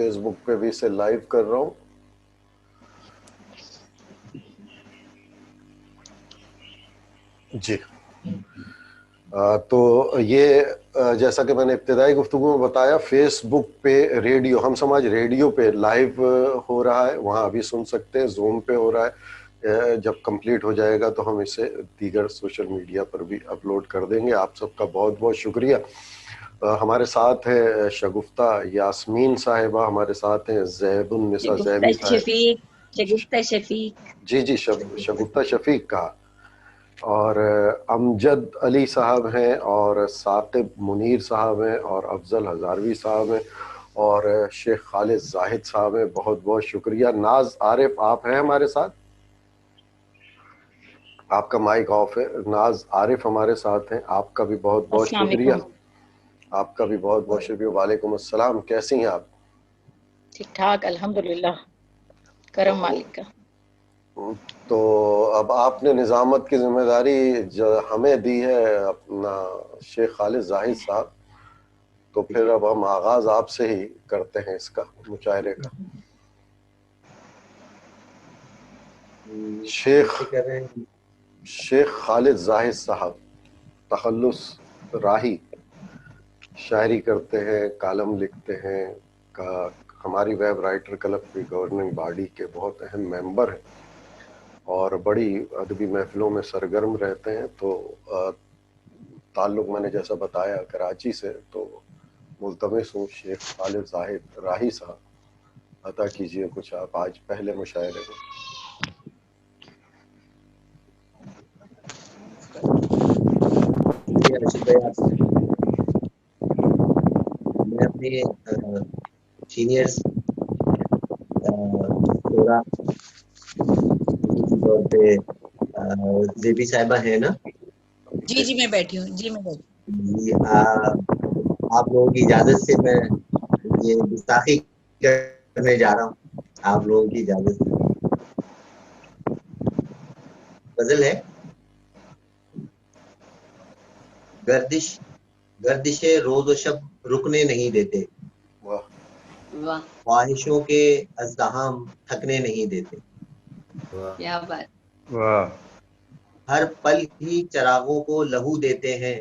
Facebook पे भी इसे लाइव कर रहा हूँ। जी। तो ये जैसा कि मैंने इब्तिदाई गुफ्तगू में बताया, फेसबुक पे रेडियो हम समाज रेडियो पे लाइव हो रहा है, वहाँ अभी सुन सकते हैं। जूम पे हो रहा है। जब कंप्लीट हो जाएगा तो हम इसे दीगर सोशल मीडिया पर भी अपलोड कर देंगे। आप सबका बहुत बहुत शुक्रिया। हमारे साथ है शगुफ्ता यास्मीन साहिबा, हमारे साथ हैं ज़ैबुन्निसा ज़ैबी साहिब। शगुफ्ता शफीक। जी, शगुफ्ता शफीक का, और अमजद अली साहब हैं, और साकिब मुनीर साहब हैं, और अफजल हजारवी साहब हैं, और शेख खालिद जाहिद साहब हैं। बहुत बहुत शुक्रिया। नाज आरिफ आप हैं हमारे साथ? आपका माइक ऑफ है। नाज आरिफ हमारे साथ हैं, आपका भी बहुत बहुत अस्सलाम शुक्रिया। वालेकुम। आपका भी बहुत बहुत शुक्रिया। वालेकुम अस्सलाम। कैसी हैं आप? ठीक ठाक अल्हम्दुलिल्लाह, करम मालिक का। तो अब आपने निज़ामत की जिम्मेदारी जो हमें दी है अपना शेख खालिद जाहिद साहब, तो फिर अब हम आगाज आपसे ही करते हैं इसका, मुशायरे का। शेख खालिद जाहिद साहब तखल्लुस राही, शायरी करते हैं, कालम लिखते हैं, हमारी वेब राइटर क्लब की गवर्निंग बॉडी के बहुत अहम मेंबर हैं, और बड़ी अदबी महफिलों में सरगर्म रहते हैं। तो ताल्लुक मैंने जैसा बताया कराची से, तो मुल्तमिस हूँ शेख खालिद जाहिद राही साहब, अता कीजिए कुछ आप आज पहले मुशायरे में। मैं अपने सीनियर्स तौर पे जेबी साहिबा है ना? जी मैं बैठी हूँ। जी मैं बैठी। आप लोगों की इजाजत से मैं ये गुस्ताखी करने जा रहा हूँ, आप लोगों की इजाजत से। गजल है, गर्दिशे रोज व शब रुकने नहीं देते, वाह ख्वाहिशों के अज़्दहाम थकने नहीं देते, क्या बात। वाह। हर पल ही चरागों को लहू देते हैं,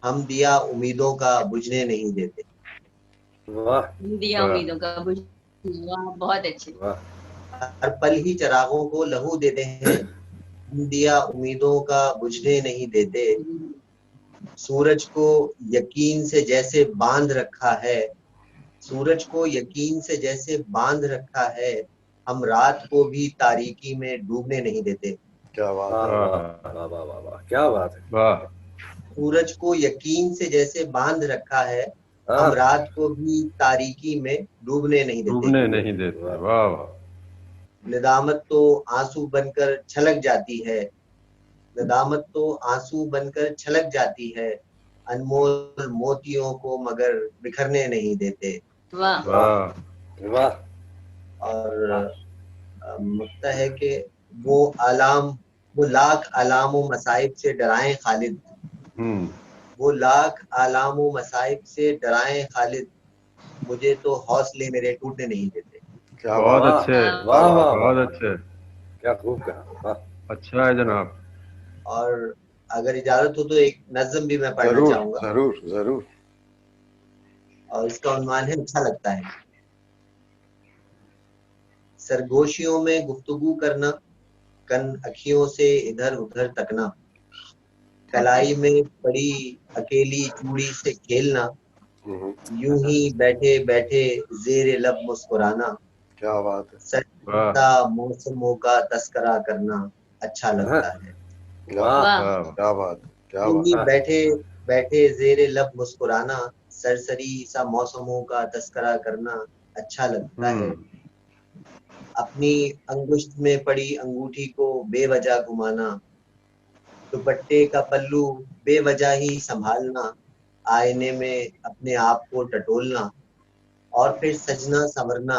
हम दिया उम्मीदों का बुझने नहीं देते। वाह। दिया उम्मीदों का बुझ। वाह बहुत अच्छे। हर पल ही चरागों को लहू देते हैं, हम दिया उम्मीदों का बुझने नहीं देते, सूरज को यकीन से जैसे बांध रखा है, सूरज को यकीन से जैसे बांध रखा है, हम रात को भी तारीकी में डूबने नहीं देते। क्या बात है, वाह वाह वाह वाह, क्या बात है, वाह। सूरज को यकीन से जैसे बांध रखा है, हम रात को भी तारीकी में डूबने नहीं देते। डूबने नहीं देते, वाह वाह। निदामत तो आंसू बनकर छलक जाती है, निदामत तो आंसू बनकर छलक जाती है, अनमोल मोतियों को मगर बिखरने नहीं देते। वाह वाह वाह। और मुक्ता है कि वो लाख आलाम व मसाइब से डराएं खालिद, वो लाख आलाम व मसाइब से डराएं खालिद, मुझे तो हौसले मेरे टूटने नहीं देते। क्या बहुत बात अच्छे, वाह वाह, बहुत अच्छे, क्या खूब कहा, अच्छा है जनाब। और अगर इजाजत हो तो एक नज्म भी मैं पढ़ना चाहूंगा। जरूर जरूर। और इसका उन्वान है अच्छा लगता है। सरगोशियों में गुफ्तगू करना, कन अखियों से इधर उधर तकना, कलाई में पड़ी अकेली चूड़ी से खेलना, यूं ही बैठे बैठे जेरे लब मुस्कुराना, क्या बात है, सच्चा मौसमों का तस्करा करना अच्छा लगता है। क्या बात, क्या यूं ही बात। बैठे बैठे जेरे लब मुस्कुराना, सरसरी सा मौसमों का तस्करा करना अच्छा लगता है। अपनी अंगुष्ठ में पड़ी अंगूठी को बेवजह घुमाना, दुपट्टे का पल्लू बेवजह ही संभालना, आईने में अपने आप को टटोलना, और फिर सजना संवरना,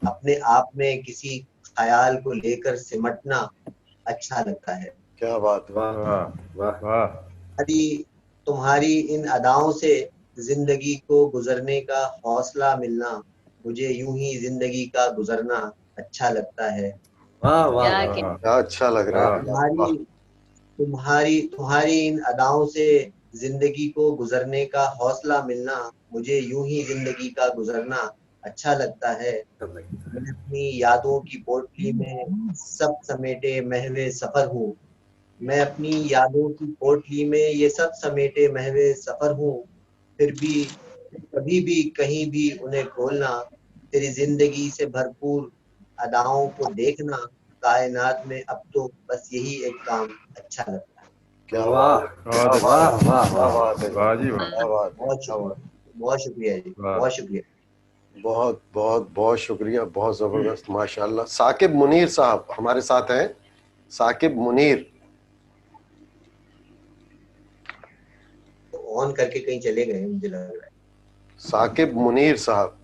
अपने आप में किसी ख्याल को लेकर सिमटना अच्छा लगता है। क्या बात, वाह वाह वाह। तुम्हारी इन अदाओं से जिंदगी को गुजरने का हौसला मिलना मुझे यूं ही जिंदगी का गुजरना अच्छा लगता है। वाह वाह क्या वाह क्या वाह। क्या अच्छा लग रहा है। वाह। वाह। तुम्हारी तुम्हारी तुम्हारी इन अदाओं से जिंदगी को गुजरने का हौसला मिलना, मुझे यूं ही जिंदगी का गुजरना अच्छा लगता है। मैं अपनी यादों की पोटली में सब समेटे महवे सफर हूँ। मैं अपनी यादों की पोटली में ये सब समेटे महवे सफर हूँ। फिर भी कभी भी कहीं भी उन्हें खोलना, तेरी जिंदगी से भरपूर अदाओं को देखना, कायनात में अब तो बस यही एक काम अच्छा लगता है। क्या वाह बात है, क्या वाह बात है, वाह क्या वाह। बात है, वाह जी वाह। क्या बात है, बहुत क्या शुक्रिया, बात बहुत शुक्रिया जी, वाह। बहुत शुक्रिया। है। बहुत बहुत बहुत शुक्रिया, बहुत जबरदस्त, माशाल्लाह। साकिब मुनीर साहब हमारे साथ हैं। साकिब मुनीर। तो ऑन करके कहीं चले गए मुझे लग रहा है। साकिब मुनीर साहब।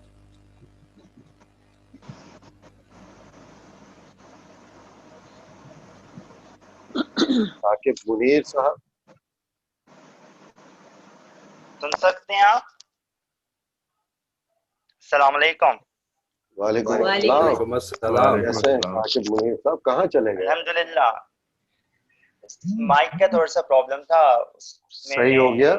साकिब मुनीर साहब। सुन सकते हैं आप? अस्सलाम वालेकुम। वालेकुम वालेकुम अस्सलाम। वालेकुम अस्सलाम। कैसे हैं साकिब मुनीर साहब, कहाँ चले गए? अल्हम्दुलिल्लाह। माइक का थोड़ा सा प्रॉब्लम था उसमें। सही हो गया,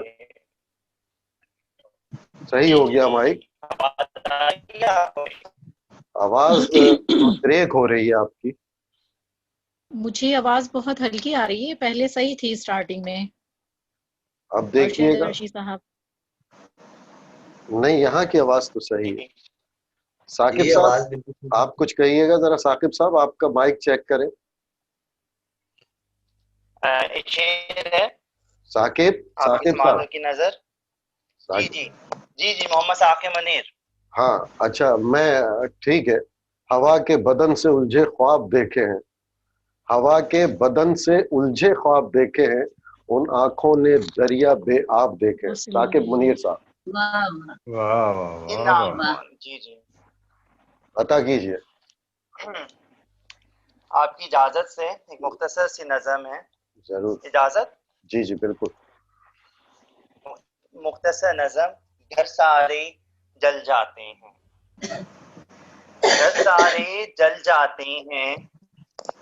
सही जी हो जी गया जी माइक। जी, आवाज आ रही है आपको? आवाज ब्रेक हो रही है आपकी। मुझे आवाज बहुत हल्की आ रही है, पहले सही थी स्टार्टिंग में। अब अरशद देखिएगा। अर्शी साहब। नहीं, यहाँ की आवाज तो सही है। जी साकिब जी साहब, आवाज बिल्कुल। आप कुछ कहिएगा जरा। साकिब साहब, आपका माइक चेक करें। एक शेर है साकिब, आपकी साकिब समातों साहब। की नजर। जी साकिब। जी जी जी, मोहम्मद साकिब मुनीर। हाँ, अच्छा, मैं ठीक है। हवा के बदन से उलझे ख्वाब देखे हैं। हवा के बदन से उलझे ख्वाब देखे हैं। उन आंखों ने दरिया बेआब देखे हैं। साकिब मुनीर साहब, वाह वाह वाह इन वाह वाह। वाह। जी जी। अता कीजिए। आपकी इजाजत से एक मुख्तसर सी नज़म है। जरूर। इजाजत? जी जी, बिल्कुल। मुख्तसर नज़म। घर सारे जल जाते हैं, घर सारे जल जाते हैं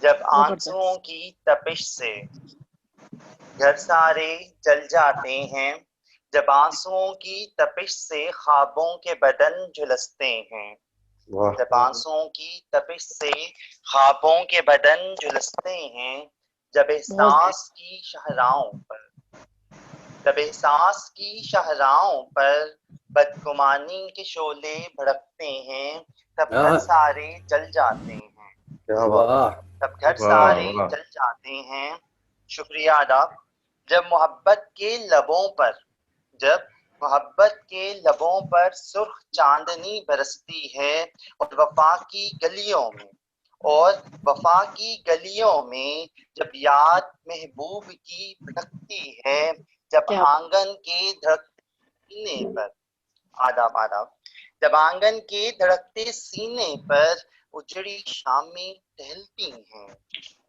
जब आंसुओं जबरदस्त। की तपिश से। घर सारे जल जाते हैं जब आंसुओं की तपिश से ख्वाबों के बदन झुलसते हैं। वाह। जब आंसुओं की तपिश से ख्वाबों के बदन झुलसते हैं। जब बहुत एहसास की शाहराहों पर, जब एहसास की शाहराहों पर बदगुमानी के शोले भड़कते हैं, तब घर सारे जल जाते हैं। क्या बात। वाह तब घर वाह सारे वाह। जल जाते हैं। शुक्रिया आदाब। जब मोहब्बत के लबों पर, जब मोहब्बत के लबों पर सुर्ख चांदनी बरसती है और वफा की गलियों में, और वफा की गलियों में जब याद महबूब की भटकती है, जब क्या आंगन के धड़कते सीने पर, आदाब आदाब, जब आंगन के धड़कते सीने पर उजड़ी शामें टहलती हैं,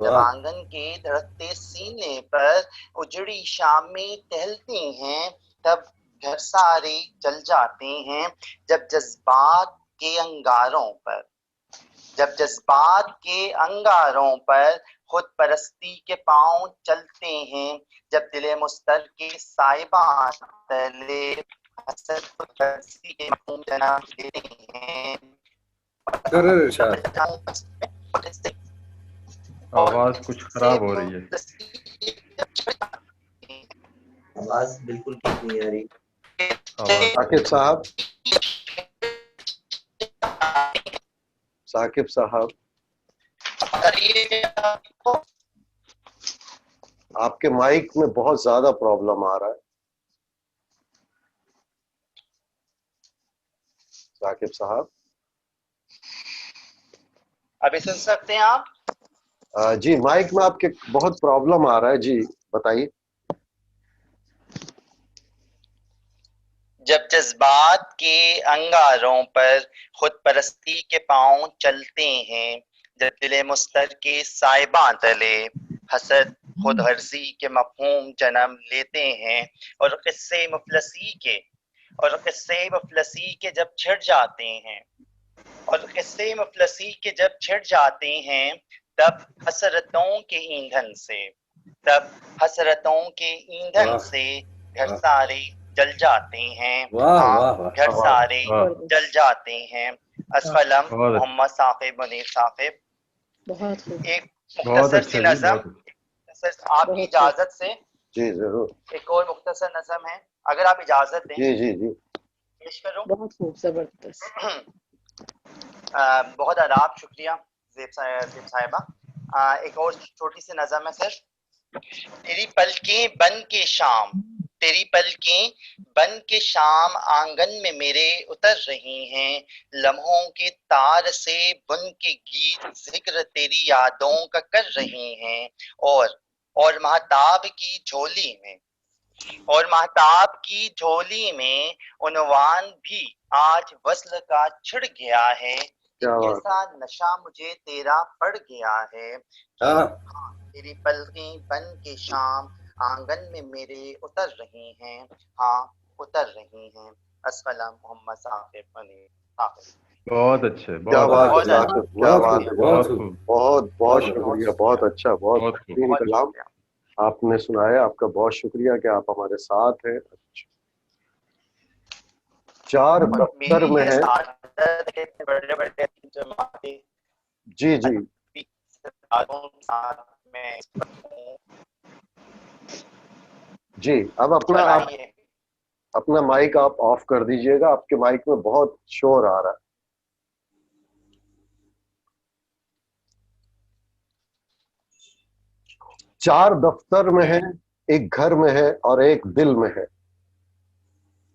जब वाह आंगन के धड़कते सीने पर उजड़ी शामें टहलती हैं, तब घर सारे जल जाते हैं। जब जज्बात के अंगारों पर, जब जज्बात के अंगारों पर खुद परस्ती के पांव चलते हैं, जब दिले मुस्तर के साइबान तले हसद परस्ती के मफहूम जन्म लेते हैं। कर इरशाद। आवाज कुछ खराब हो रही है। आवाज बिल्कुल ठीक नहीं आ रही। आवाज साकिब साहब, साकिब साहब, आपके माइक में बहुत ज्यादा प्रॉब्लम आ रहा है। साकिब साहब। अभी सुन सकते हैं आप? जी, माइक में आपके बहुत प्रॉब्लम आ रहा है जी, बताइए। जब जज्बात के अंगारों पर खुद परस्ती के पांव चलते हैं, जब दिले मुस्तर के साइबां तले हसद खुद हर्जी के मफहूम जन्म लेते हैं, और किस्से मुफलसी के, और किस्से मुफलसी के जब छिड़ जाते हैं, और किस्से मुफलसी के जब छिड़ जाते हैं तब हसरतों के ईंधन से, तब हसरतों के ईंधन वाह, से घर वाह। सारे जल जाते हैं। वाह, हाँ, वाह, वाह। घर सारे वाह। जल जाते हैं। असकलम बहुत मोहम्मद साकिब मुनीर साकिब। बहुत खूब। एक बहुत मुख्तसर अच्छा सी जी, नज़म, बहुत आपकी बहुत इजाजत से जी जरूर। एक और मुख्तसर नज़म है, अगर आप इजाजत दें जी जी जी। पेश करूं। बहुत खूब, जबरदस्त। बहुत आदाब, शुक्रिया ज़ेब साहिबा। एक और छोटी सी नज़म है सर। तेरी पलकें बन के शाम, तेरी पलकें बन के शाम आंगन में मेरे उतर रही हैं, लम्हों के तार से बुन के गीत जिक्र तेरी यादों का कर रही हैं। और महताब की झोली में, और महताब की झोली में उन्वान भी आज वस्ल का छिड़ गया है। क्या बात। ऐसा नशा मुझे तेरा पड़ गया है कि हाँ। तेरी पलकें बन के शाम आंगन में मेरे उतर रही हैं, हाँ उतर रही हैं। अस्सलाम मोहम्मद साकिब मुनीर साकिब। बहुत अच्छे, क्या बात है बहुत साकिब, अच्छा, क्या बहुत बात खूब, है, बहुत बहुत खूब। बहुत बहुत बहुत शुक्रिया, बहुत बहुत अच्छा, बहुत बहुत खूब। बेहतरीन बहुत कलाम शुक्रिया। आपने सुनाया। आपका बहुत शुक्रिया कि आप हमारे साथ हैं। चार और दफ्तर में मेरी है। सादत है कि बड़े-बड़े जमाते जी जी सितारों के साथ में हूँ। जी। अब अपना आप चलाइए। अपना माइक आप ऑफ कर दीजिएगा, आपके माइक में बहुत शोर आ रहा है। चार दफ्तर में है, एक घर में है और एक दिल में है।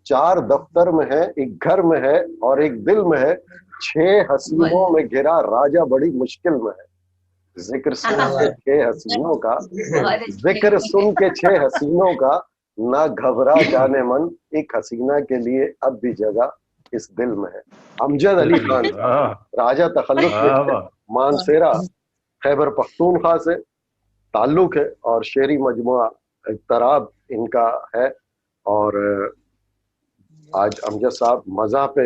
चार दफ्तर में है, एक घर में है और एक दिल में है। 6 हसीनों में घिरा राजा बड़ी मुश्किल में है। जिक्र सुन के 6 हसीनों का, जिक्र सुन के 6 हसीनों का, ना घबरा जाने मन, एक हसीना के लिए अब भी जगह इस दिल में है। अमजद अली खान वाह, राजा तखल्लुस वाह, लिखते हैं। वाह। मानसेरा खैबर पख्तूनख्वा से ताल्लुक है और शेरी मजमुआ इक्तराब इनका है। और आज अमजद साहब मज़ा पे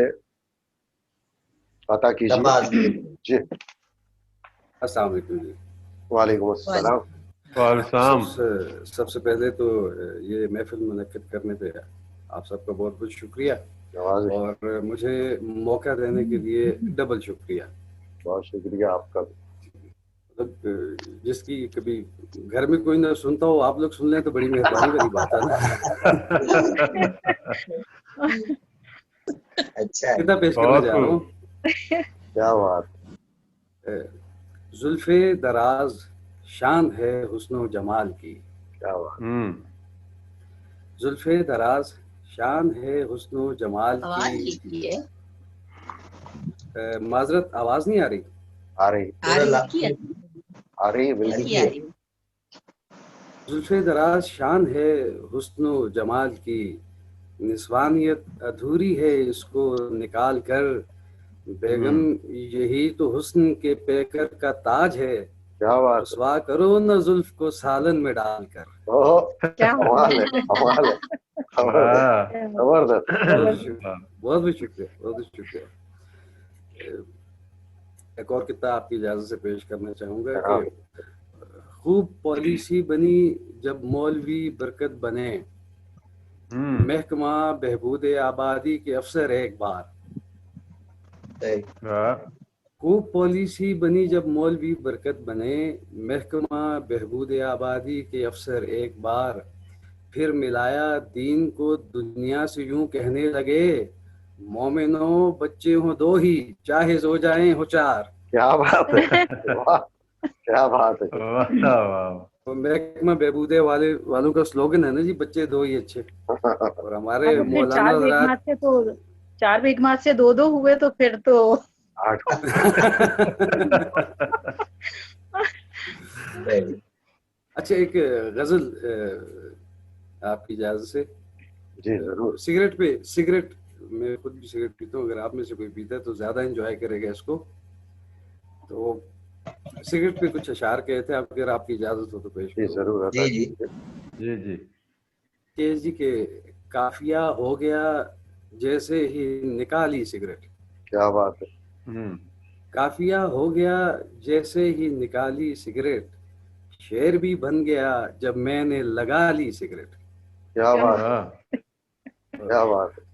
अता कीजिए। जी अस्सलाम वालेकुम जी। वालेकुम अस्सलाम। वालेकुम। सबसे पहले तो ये महफिल मुनक्किद करने पे आप सबका बहुत बहुत शुक्रिया, नवाज़, और मुझे मौका देने के लिए डबल शुक्रिया। बहुत शुक्रिया आपका। मतलब जिसकी कभी घर में कोई ना सुनता हो, आप लोग सुन लें तो बड़ी मेहरबानी वाली बात है ना। अच्छा किताब पेश करने बहुत जा रहा हूँ। क्या बात। जुल्फे दराज शान है हुस्न जमाल की, क्या बात। जुल्फे दराज शान है हुस्न जमाल की। माजरत आवाज नहीं आ रही? आ रही आ रही है बिल्कुल। जुल्फे दराज शान है हुस्न जमाल की, निस्वानियत अधूरी है इसको निकाल कर, बेगम यही तो हुस्न के पैकर का ताज है, क्या बात है। रुसवा करो न जुल्फ को सालन में डालकर। ओहो, क्या कमाल है, कमाल है, वाह। जबरदस्त। बहुत बहुत शुक्रिया, बहुत बहुत शुक्रिया। एक और किताब आपकी इजाजत से पेश करना चाहूंगा कि खूब पॉलिसी बनी जब मौलवी बरकत बने, महकमा बहबूद आबादी के अफसर एक बार। खूब पॉलिसी बनी जब मौलवी बरकत बने, महकमा बहबूद आबादी के अफसर एक बार, फिर मिलाया दीन को दुनिया से यूं कहने लगे, मोमिनो बच्चे हो दो ही चाहे सो जाएं हो चार। क्या बात है, वाह, क्या बात है। तो महकमा बहबूदे वालों का स्लोगन है ना जी, बच्चे दो ही अच्छे। और हमारे तो फिर मौलाना हज़रात चार बेगमात से दो हुए तो फिर तो 8। अच्छा, एक गजल आपकी इजाजत से। जी जरूर। सिगरेट मैं खुद भी सिगरेट पीता हूँ, अगर आप में से कोई पीता है तो ज्यादा एंजॉय करेगा इसको। तो सिगरेट पे कुछ अशार कहे थे, अगर आपकी इजाजत हो तो पेश जी जरूर। जी जी जी जी। केस जी के काफिया हो गया जैसे ही निकाली सिगरेट, क्या बात है। काफिया हो गया जैसे ही निकाली सिगरेट, शेर भी बन गया जब मैंने लगा ली सिगरेट। क्या बात है, हाँ, क्या बात है।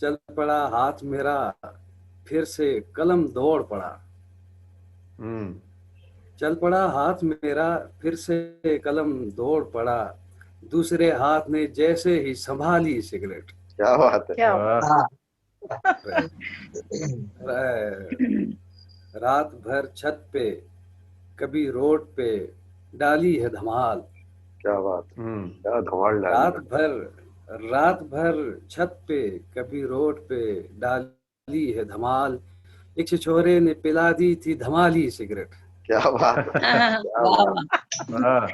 चल पड़ा हाथ मेरा, फिर से कलम दौड़ पड़ा। चल पड़ा हाथ मेरा, फिर से कलम दौड़ पड़ा, दूसरे हाथ ने जैसे ही संभाली सिगरेट। क्या बात है। क्या वाह, हाँ, रात भर छत पे कभी रोड पे डाली है धमाल। क्या बात है, क्या धमाल डाली है। रात भर छत पे कभी रोड पे डाली है धमाल, एक छिछोरे ने पिला दी थी धमाली सिगरेट। क्या बात है, क्या वाह बात है। वाह,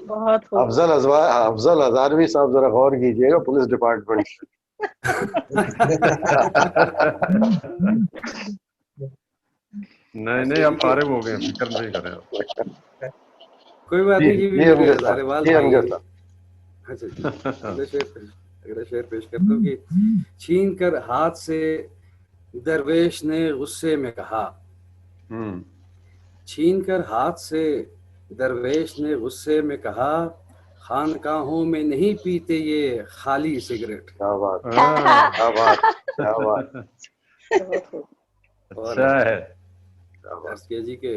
बहुत खूब। अफजल हजारवी साहब जरा गौर कीजिएगा पुलिस डिपार्टमेंट से। नहीं अब फारिग हो गए, फिक्र नहीं करें आप। कोई बात नहीं, ये भी जी मेरे अमजद साहब, हजारेवाल जी भाई अमजद हैं। साहब। अच्छा जी, अगला शेर पेश करता हूँ कि छीन कर हाथ से दरवेश ने गुस्से में कहा। छीन कर हाथ से दरवेश ने गुस्से में कहा, खानकाहों में नहीं पीते ये खाली सिगरेट। क्या बात है, हाँ, क्या बात, क्या बात, बहुत खूब। और अच्छा है। क्या बात। एसके जी के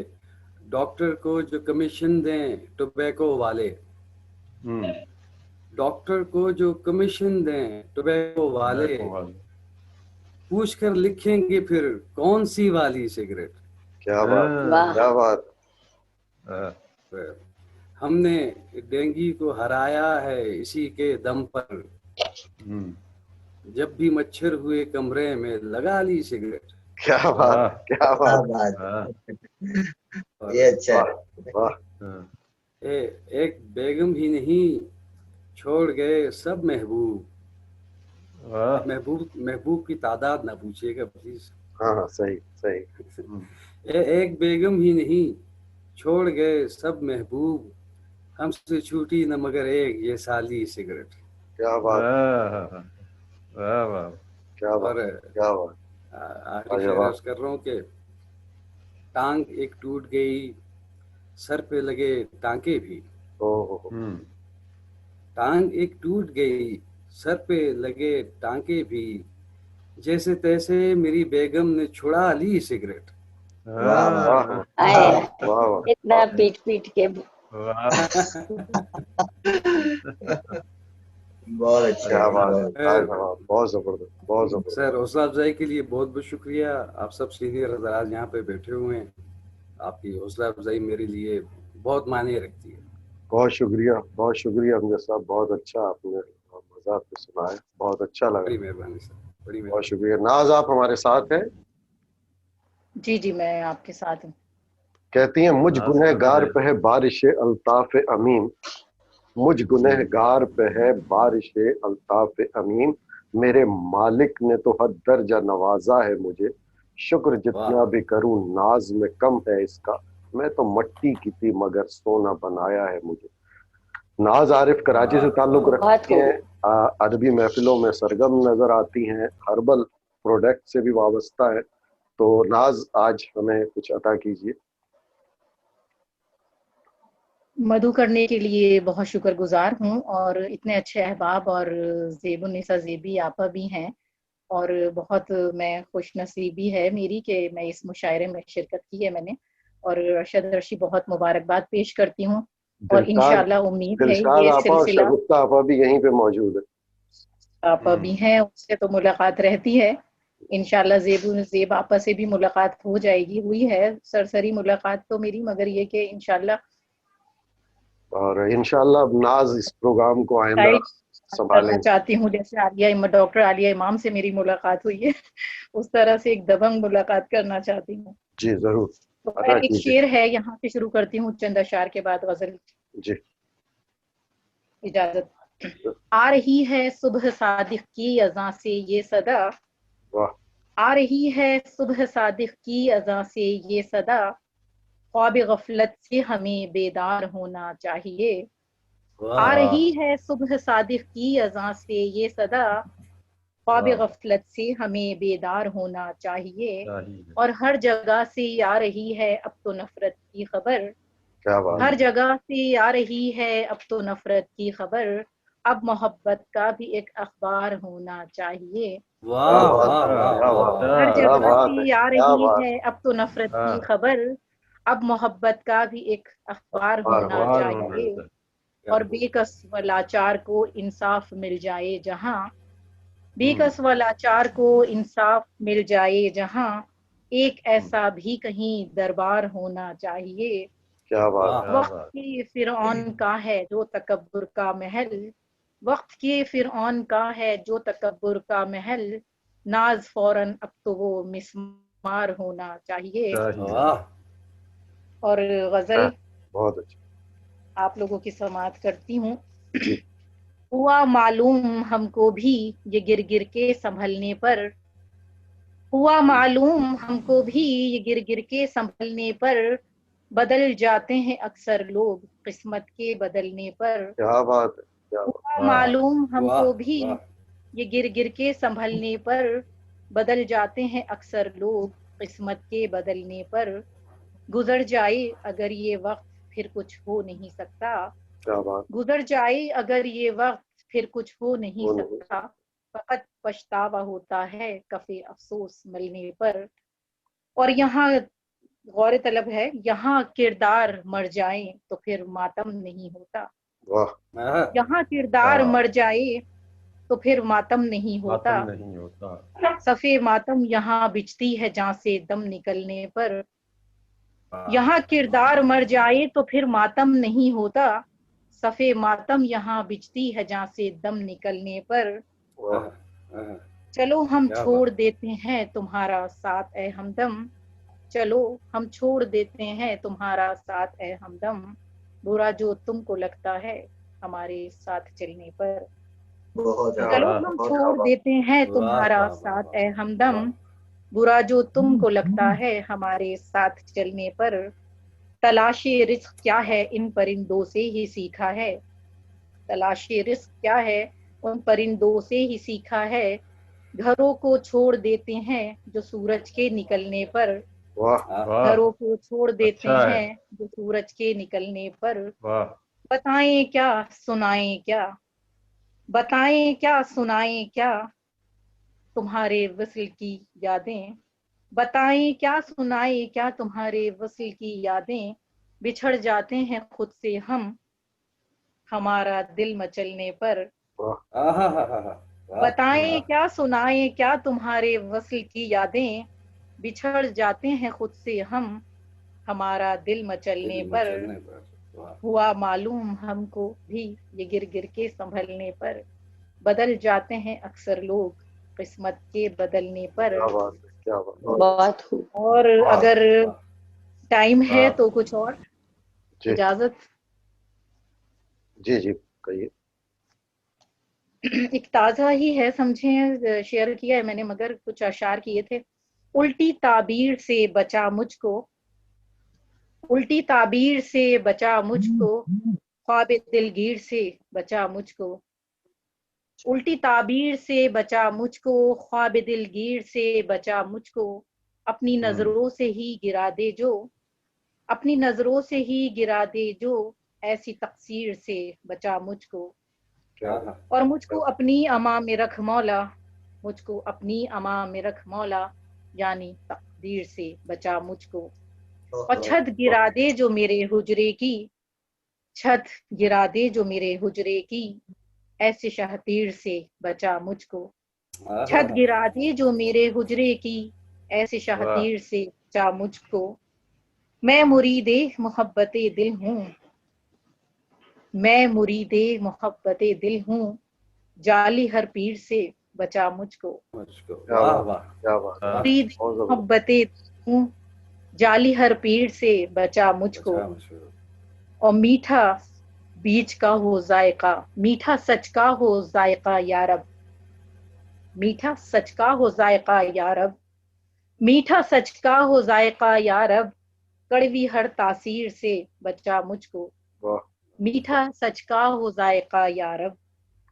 डॉक्टर को जो कमीशन दें टोबैको वाले, डॉक्टर को जो कमीशन दें टोबैको वाले, पूछ कर लिखेंगे फिर कौन सी वाली सिगरेट। क्या बात, क्या बात। हमने डेंगी को हराया है इसी के दम पर, जब भी मच्छर हुए कमरे में लगा ली सिगरेट। क्या बात, क्या क्या बात। बात, ये अच्छा है। वाह, एक बेगम ही नहीं छोड़ गए सब महबूब। महबूब की तादाद ना पूछिएगा प्लीज। हाँ सही सही। एक बेगम ही नहीं छोड़ गए सब महबूब, हमसे छूटी न मगर एक ये साली सिगरेट। क्या बात, वाह, क्या बात, क्या बात। आखिरी शेर अर्ज कर रहा हूँ कि टांग एक टूट गई सर पे लगे टांके भी। टांग एक टूट गई सर पे लगे टांके भी, जैसे तैसे मेरी बेगम ने छुड़ा ली सिगरेट। वाह वाह वाह वाह, इतना पीट पीट के। बहुत अच्छा, क्या बात है, बहुत जबरदस्त, बहुत जबरदस्त। सर हौसला अफजाई के लिए बहुत बहुत शुक्रिया। आप सब सीनियर हजरात यहाँ पे बैठे हुए हैं, आपकी हौसला अफजाई मेरे लिए बहुत मायने रखती है। बहुत शुक्रिया अमजद साहब, बहुत अच्छा आपने मजाक पे सुनाया, बहुत अच्छा लगा। बड़ी मेहरबानी सर, बड़ी मेहरबानी। बहुत शुक्रिया। नाज आप हमारे साथ हैं? जी मैं आपके साथ हूँ। कहती हैं मुझ गुनहगार पे है बारिश अल्ताफ अमीन, मुझ गुनहगार पे है बारिश अल्ताफ अमीन, मेरे मालिक ने तो हद दर्जा नवाजा है मुझे, शुक्र जितना भी करूं नाज में कम है इसका, मैं तो मट्टी की थी मगर सोना बनाया है मुझे। नाज आरिफ कराची से ताल्लुक रखती हैं, अरबी महफिलों में सरगम नजर आती हैं, हर्बल प्रोडक्ट से भी वाबस्ता है। तो नाज आज हमें कुछ अता कीजिए। मधु करने के लिए बहुत शुक्रगुजार हूँ, और इतने अच्छे अहबाब और ज़ेबुन्निसा ज़ेबी आपा भी हैं, और बहुत मैं खुश नसीबी है मेरी कि मैं इस मुशायरे में शिरकत की है मैंने, और अरशद रशी बहुत मुबारकबाद पेश करती हूँ, और इंशाअल्लाह उम्मीद है ये आपा और सिलसिला, शगुफ्ता आपा भी यहीं पे मौजूद है, आपा भी हैं, उससे तो मुलाकात रहती है। इंशाअल्लाह ज़ेब आपा से भी मुलाकात हो जाएगी, हुई है सरसरी मुलाकात तो मेरी, मगर ये कि इंशाअल्लाह, और इंशाअल्लाह नाज इस प्रोग्राम को आइंदा करना चाहती हूँ, जैसे डॉक्टर आलिया इमाम से मेरी मुलाकात हुई है उस तरह से एक दबंग मुलाकात करना चाहती हूँ। जी जरूर। तो एक शेर है, यहाँ से शुरू करती हूँ, चंद अशार के बाद गजल। जी इजाजत। आ रही है सुबह सादिक की अज़ां से ये सदा, आ रही है सुबह सादिक की अज़ां से ये सदा, ख्वाब गफलत से हमें बेदार होना चाहिए। आ रही है सुबह सादिक की अज़ां से ये सदा, ख्वाब हाँ। गफलत से हमें बेदार होना चाहिए। चाहिए। और हर जगह से आ रही है अब तो नफरत की खबर, क्या बात हर है। जगह से आ रही है अब तो नफरत की खबर, अब मोहब्बत का भी एक अखबार होना चाहिए। वाह क्या वाह बात है, वाह क्या वाह। बात है, हर क्या जगह बात है, से आ क्या रही बात है अब तो नफरत की हाँ। खबर, अब मोहब्बत का भी एक अखबार है। होना अखबार होना चाहिए। चाहिए। क्या और खूब। बेकस व लाचार को इंसाफ मिल जाए जहां, हम्म, बेकस व लाचार को इंसाफ मिल जाए जहां, एक हम्म। ऐसा भी कहीं दरबार होना चाहिए। क्या बात वाह। है। क्या वक्त बात। के फिरौन का है जो तकब्बुर का महल, वक्त के फिरौन का है जो तकब्बुर का महल, नाज फौरन अब तो वो मिस्मार होना चाहिए। चाहिए। वाह। और गजल बहुत अच्छा। आप लोगों की समाअत करती हूँ। जी। हुआ मालूम हमको भी ये गिर गिर के संभलने पर, हुआ मालूम हमको भी ये गिर गिर के संभलने पर, बदल जाते हैं अक्सर लोग किस्मत के बदलने पर। क्या बात है, क्या बात। हुआ वाह। मालूम वाह हमको भी वाह। ये गिर गिर के संभलने पर, बदल जाते हैं अक्सर लोग किस्मत के बदलने पर। गुजर जाए अगर ये वक्त फिर कुछ हो नहीं सकता, क्या बात। गुजर जाए अगर ये वक्त फिर कुछ हो नहीं वो नहीं। सकता, फकत पछतावा होता है कफे अफसोस मिलने पर। और यहाँ गौर तलब है, यहाँ किरदार मर जाए तो फिर मातम नहीं होता, वाह। हाँ, यहाँ किरदार हाँ। मर जाए तो फिर मातम नहीं होता, मातम नहीं होता। सफ़े मातम यहाँ बिछती है जहाँ से दम निकलने पर। वाह। यहाँ किरदार मर जाए तो फिर मातम नहीं होता, सफ़े मातम यहाँ बिछती है जहाँ से दम निकलने पर। वाह। हाँ, हाँ, चलो हम क्या छोड़ बात। देते हैं तुम्हारा साथ ए हमदम, चलो हम छोड़ देते हैं तुम्हारा साथ ए हमदम, बुरा जो तुमको लगता है हमारे साथ चलने पर। बहुत क्या चलो अच्छा, वाह। हम बहुत क्या छोड़ बात। देते हैं वाह तुम्हारा वाह वाह साथ ए वाह हमदम, वाह। बुरा जो तुमको लगता है हमारे साथ चलने पर। तलाशी रिस्क क्या है इन परिंदों से ही सीखा है, तलाशी रिस्क क्या है उन परिंदों से ही सीखा है, घरों को छोड़ देते हैं जो सूरज के निकलने पर, वाह। हाँ, वाह। घरों को छोड़ देते अच्छा है। हैं जो सूरज के निकलने पर। वाह। बताएं क्या सुनाएं क्या, बताएं क्या सुनाएं क्या तुम्हारे वस्ल की यादें, बताएं क्या सुनाएं क्या तुम्हारे वस्ल की यादें, बिछड़ जाते हैं खुद से हम हमारा दिल मचलने पर। वाह। हाँ, हाँ, हाँ, हाँ, हाँ, वाह बताएं वाह। क्या सुनाएं क्या तुम्हारे वस्ल की यादें, बिछड़ जाते हैं खुद से हम हमारा दिल मचलने दिल पर। मचलने पर। वाह। हुआ मालूम हमको भी ये गिर गिर के संभलने पर, बदल जाते हैं अक्सर लोग किस्मत के बदलने पर। क्या बात है, क्या बात। बहुत खूब। और वाह अगर वाह। टाइम है वाह। तो कुछ और जी इजाजत। जी जी, कहिए। एक ताजा ही है समझे, शेयर किया है मैंने मगर कुछ अशार किए थे। उल्टी ताबीर से बचा मुझको, उल्टी ताबीर से बचा मुझको, ख्वाब दिलगीर से बचा मुझको, उल्टी ताबीर से बचा मुझको, ख्वाब दिलगीर से बचा मुझको, अपनी नजरों से ही गिरा दे जो, अपनी नजरों से ही गिरा दे जो, ऐसी तकसीर से बचा मुझको। क्या हाँ, बात। हाँ, और मुझको अपनी अमा में रख मौला, मुझको अपनी अमा में रख मौला, यानी तकदीर से बचा मुझको। और बहुत छत गिरा दे जो मेरे हुजरे की, छत गिरा दे जो मेरे हुजरे की, ऐसे शहतीर से बचा मुझको। हाँ, हाँ, छत हाँ। गिरा दे जो मेरे हुजरे की, ऐसे वाह। शहतीर से बचा मुझको। मैं मुरीदे मोहब्बते दिल हूँ, मैं मुरीदे मोहब्बते दिल हूँ, जाली हर पीर से बचा मुझको। मुझको। क्या वाह बात, वाह। क्या बात। हाँ। मुरीद बहुत जबरदस्त। मोहब्बते हूँ, जाली हर पीर से बचा मुझको। बचा मुझको। और मीठा बीच का हो जायका, मीठा सच का हो जायका यारब, मीठा सच का हो जायका यारब, मीठा सच का हो जायका यारब, कड़वी हर तासीर से बचा मुझको। वाह। मीठा सच का हो जायका यारब,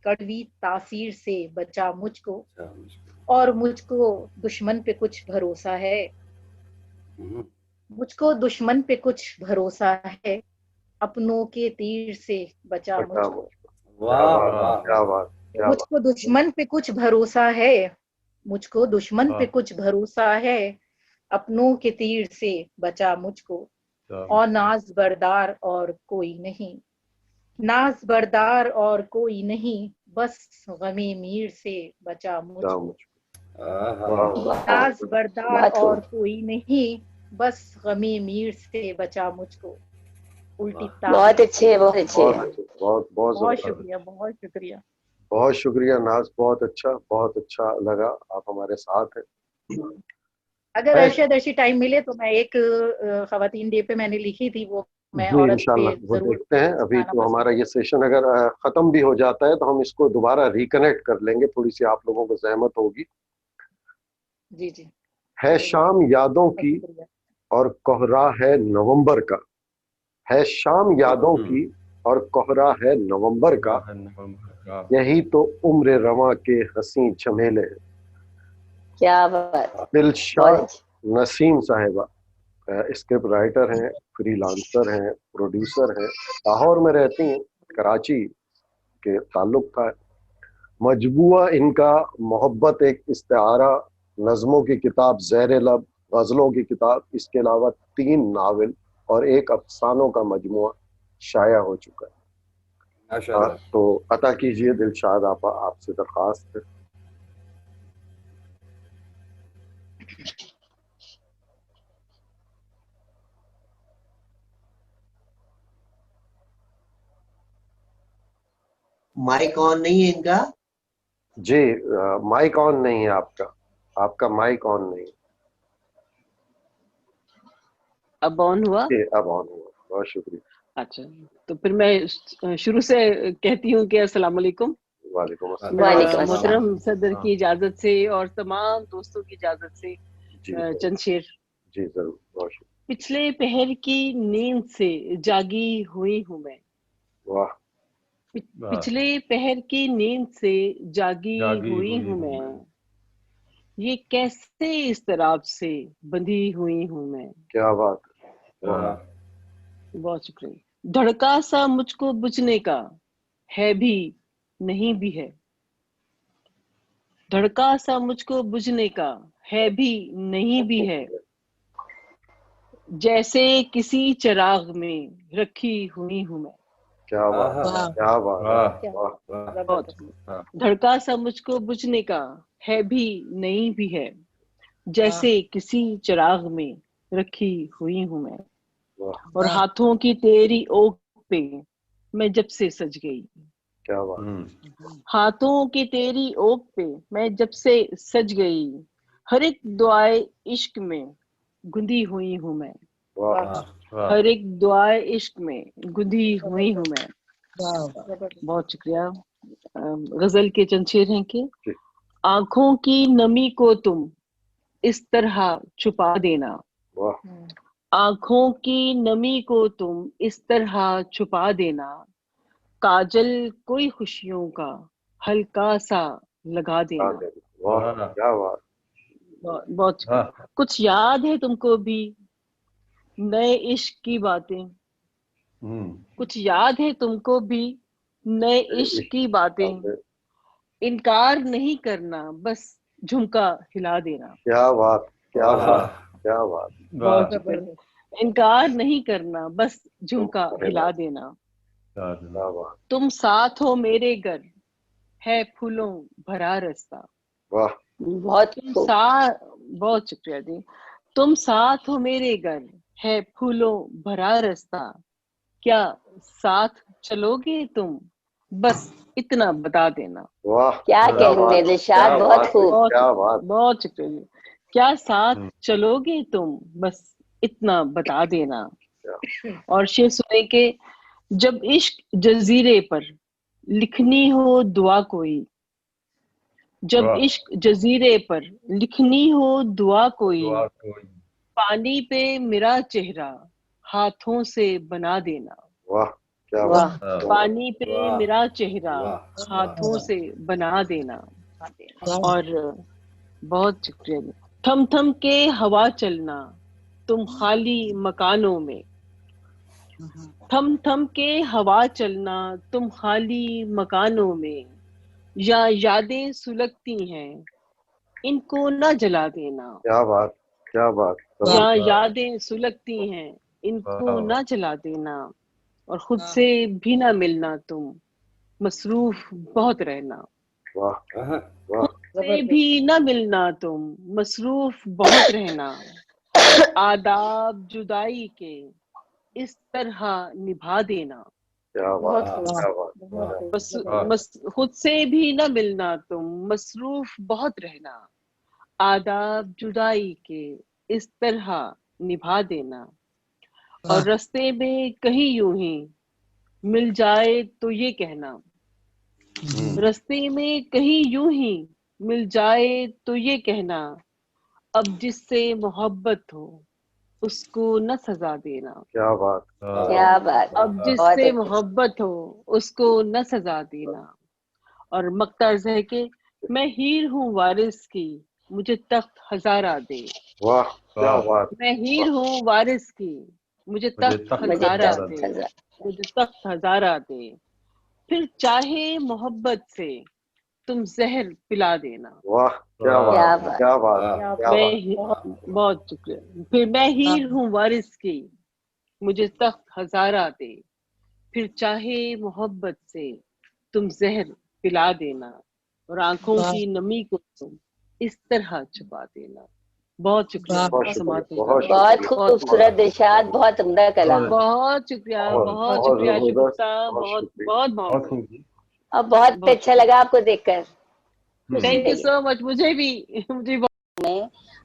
कड़वी तासीर से बचा मुझको, और मुझको दुश्मन पे कुछ भरोसा है, मुझको दुश्मन पे कुछ भरोसा है, अपनों के तीर से बचा मुझको। वाह वाह, क्या बात, क्या बात। मुझको दुश्मन पे कुछ भरोसा है, मुझको दुश्मन पे कुछ भरोसा है, अपनों के तीर से बचा मुझको, और नाज बरदार और कोई नहीं, नाज बरदार और कोई नहीं, बस गमे मीर से बचा मुझको। नाज बरदार और कोई नहीं, बस गमे मीर से बचा मुझको। उल्टी बहुत अच्छे, बहुत अच्छे, बहुत बहुत शुक्रिया, बहुत शुक्रिया, बहुत शुक्रिया नाज, बहुत अच्छा लगा, आप हमारे साथ हैं। अगर अर्शद टाइम मिले तो मैं एक खवातीन डे पे मैंने लिखी थी, वो मैं औरत पे इंशाल्लाह वो जरूर देखते हैं। अभी तो हमारा ये सेशन अगर खत्म भी हो जाता है तो हम इसको दोबारा रिकनेक्ट कर लेंगे, थोड़ी सी आप लोगों को जहमत होगी। जी जी। है शाम यादों की और कोहरा है नवंबर का, है शाम यादों की और कोहरा है नवंबर का, यही तो उम्र रवां के हसी झमेले हैं। क्या बात। दिलशाद नसीम साहिबा स्क्रिप्ट राइटर हैं, फ्रीलांसर हैं, प्रोड्यूसर हैं, लाहौर में रहती हैं, कराची के ताल्लुक था। मजबूआ इनका मोहब्बत एक इस्तिआरा, नज़मों की किताब ज़ेर लब, गज़लों की किताब, इसके अलावा 3 नावल और एक अफसानों का मजमुआ शाया हो चुका है। तो अता कीजिए दिलशाद आपा, आपसे दरख्वास्त है। माइक ऑन नहीं है इनका? जी माइक ऑन नहीं है आपका, आपका माइक ऑन नहीं। अब ऑन हुआ? अब ऑन हुआ, बहुत शुक्रिया। अच्छा, तो फिर मैं शुरू से कहती हूँ कि अस्सलाम वालेकुम। वालेकुम अस्सलाम। मोहतरम सदर की इजाजत से और तमाम दोस्तों की इजाजत से चंद शेर। जी जरूर, बहुत शुक्रिया। पिछले पहर की नींद से जागी हुई हूँ मैं। वाह। पिछले पहर की नींद से जागी हुई हूँ मैं, ये कैसे इस्तराब से बंधी हुई हूँ मैं। क्या बात। बहुत शुक्रिया। धड़का सा मुझको बुझने का है भी नहीं भी है, धड़का सा मुझको बुझने का है भी नहीं भी है, जैसे किसी चिराग में रखी हुई हूँ मैं। क्या बात, क्या बात। धड़का सा मुझको बुझने का है भी नहीं भी है, जैसे किसी चिराग में रखी हुई हूँ मैं। और हाथों की तेरी ओक पे मैं जब से सज गई। क्या बात। हाथों की तेरी ओक पे मैं जब से सज गई, हर एक दुआए इश्क में गुंदी हुई हूँ मैं। हर एक दुआए इश्क में गुंदी हुई हूँ मैं। बहुत शुक्रिया। गजल के चंद शेर हैं कि आंखों की नमी को तुम इस तरह छुपा देना, आंखों की नमी को तुम इस तरह छुपा देना, काजल कोई खुशियों का हल्का सा लगा देना। क्या बात। बहुत कुछ याद है तुमको भी नए इश्क की बातें, कुछ याद है तुमको भी नए इश्क की बातें, इनकार नहीं करना बस झुमका हिला देना। क्या बात, क्या बात, क्या बात। बहुत इनकार नहीं करना बस झुमका हिला देना। तुम साथ हो मेरे घर है फूलों भरा रास्ता। वाह। बहुत शुक्रिया जी। तुम साथ हो मेरे घर है फूलों भरा रास्ता, क्या साथ चलोगे तुम बस इतना बता देना। वाह, क्या कहने दिलशाद, बहुत खूब। बहुत शुक्रिया जी। क्या साथ चलोगे तुम बस इतना बता देना। और शेर सुने के जब इश्क जजीरे पर लिखनी हो दुआ कोई, जब इश्क जजीरे पर लिखनी हो दुआ कोई, पानी पे मेरा चेहरा हाथों से बना देना। वाह क्या वाह बात, पानी पे वाह, मेरा चेहरा वाह, हाथों से बना देना। वाह, और बहुत शुक्रिया। थम थम के हवा चलना तुम खाली मकानों में, थम थम के हवा चलना तुम खाली मकानों में, या यादें सुलगती हैं इनको न जला देना, क्या बात, क्या बात, या वाह, यादें सुलगती हैं इनको वाह, न जला देना, और खुद से भी ना मिलना तुम मसरूफ बहुत रहना, वाह आहा, वाह, से भी न मिलना तुम मसरूफ बहुत रहना, आदाब जुदाई के इस तरह निभा देना, क्या बहुत बात, खूब, क्या बात, बहुत खूब, बस बहुत खुद से भी न मिलना तुम मसरूफ बहुत रहना, आदाब जुदाई के इस तरह निभा देना, और रास्ते में कहीं यूं ही मिल जाए तो ये कहना, रास्ते में कहीं यूं ही मिल जाए तो ये कहना, अब जिससे मोहब्बत हो उसको न सजा देना, क्या बात, क्या बात, अब बहुत जिससे अच्छे। मोहब्बत हो उसको न सजा देना। और मकतर्ज है कि मैं हीर हूँ वारिस की मुझे तख्त हजारा दे, वाह, क्या बात, मैं हीर हूँ वारिस की मुझे मुझे तख्त तख्त मुझे हजारा हजारा तख्त दे, हजार, मुझे तख्त हजारा दे, फिर चाहे मोहब्बत से तुम जहर पिला देना। वाह, क्या बात, क्या बात, क्या बात, वाह, क्या मैं बात, बहुत शुक्रिया। फिर मैं हीर हूँ वारिस की मुझे तख्त हजारा दे, फिर चाहे मोहब्बत से तुम जहर पिला देना, और आंखों की नमी को तुम इस तरह छुपा देना। बहुत शुक्रिया बहुत शुक्रिया, समाती बहुत साहब, बहुत शुक्रिया, बहुत खूबसूरत दिलशाद, बहुत उम्दा कलाम, बहुत शुक्रिया, बहुत बहुत बहुत शुक्रिया जबरदस्त, शगुफ्ता, बहुत बहुत शुक्रिया, बहुत बहुत मोहब्बत, खूब जी। और बहुत बहुत अच्छा लगा आपको देखकर। खुश थैंक यू रहिए। So much. मुझे भी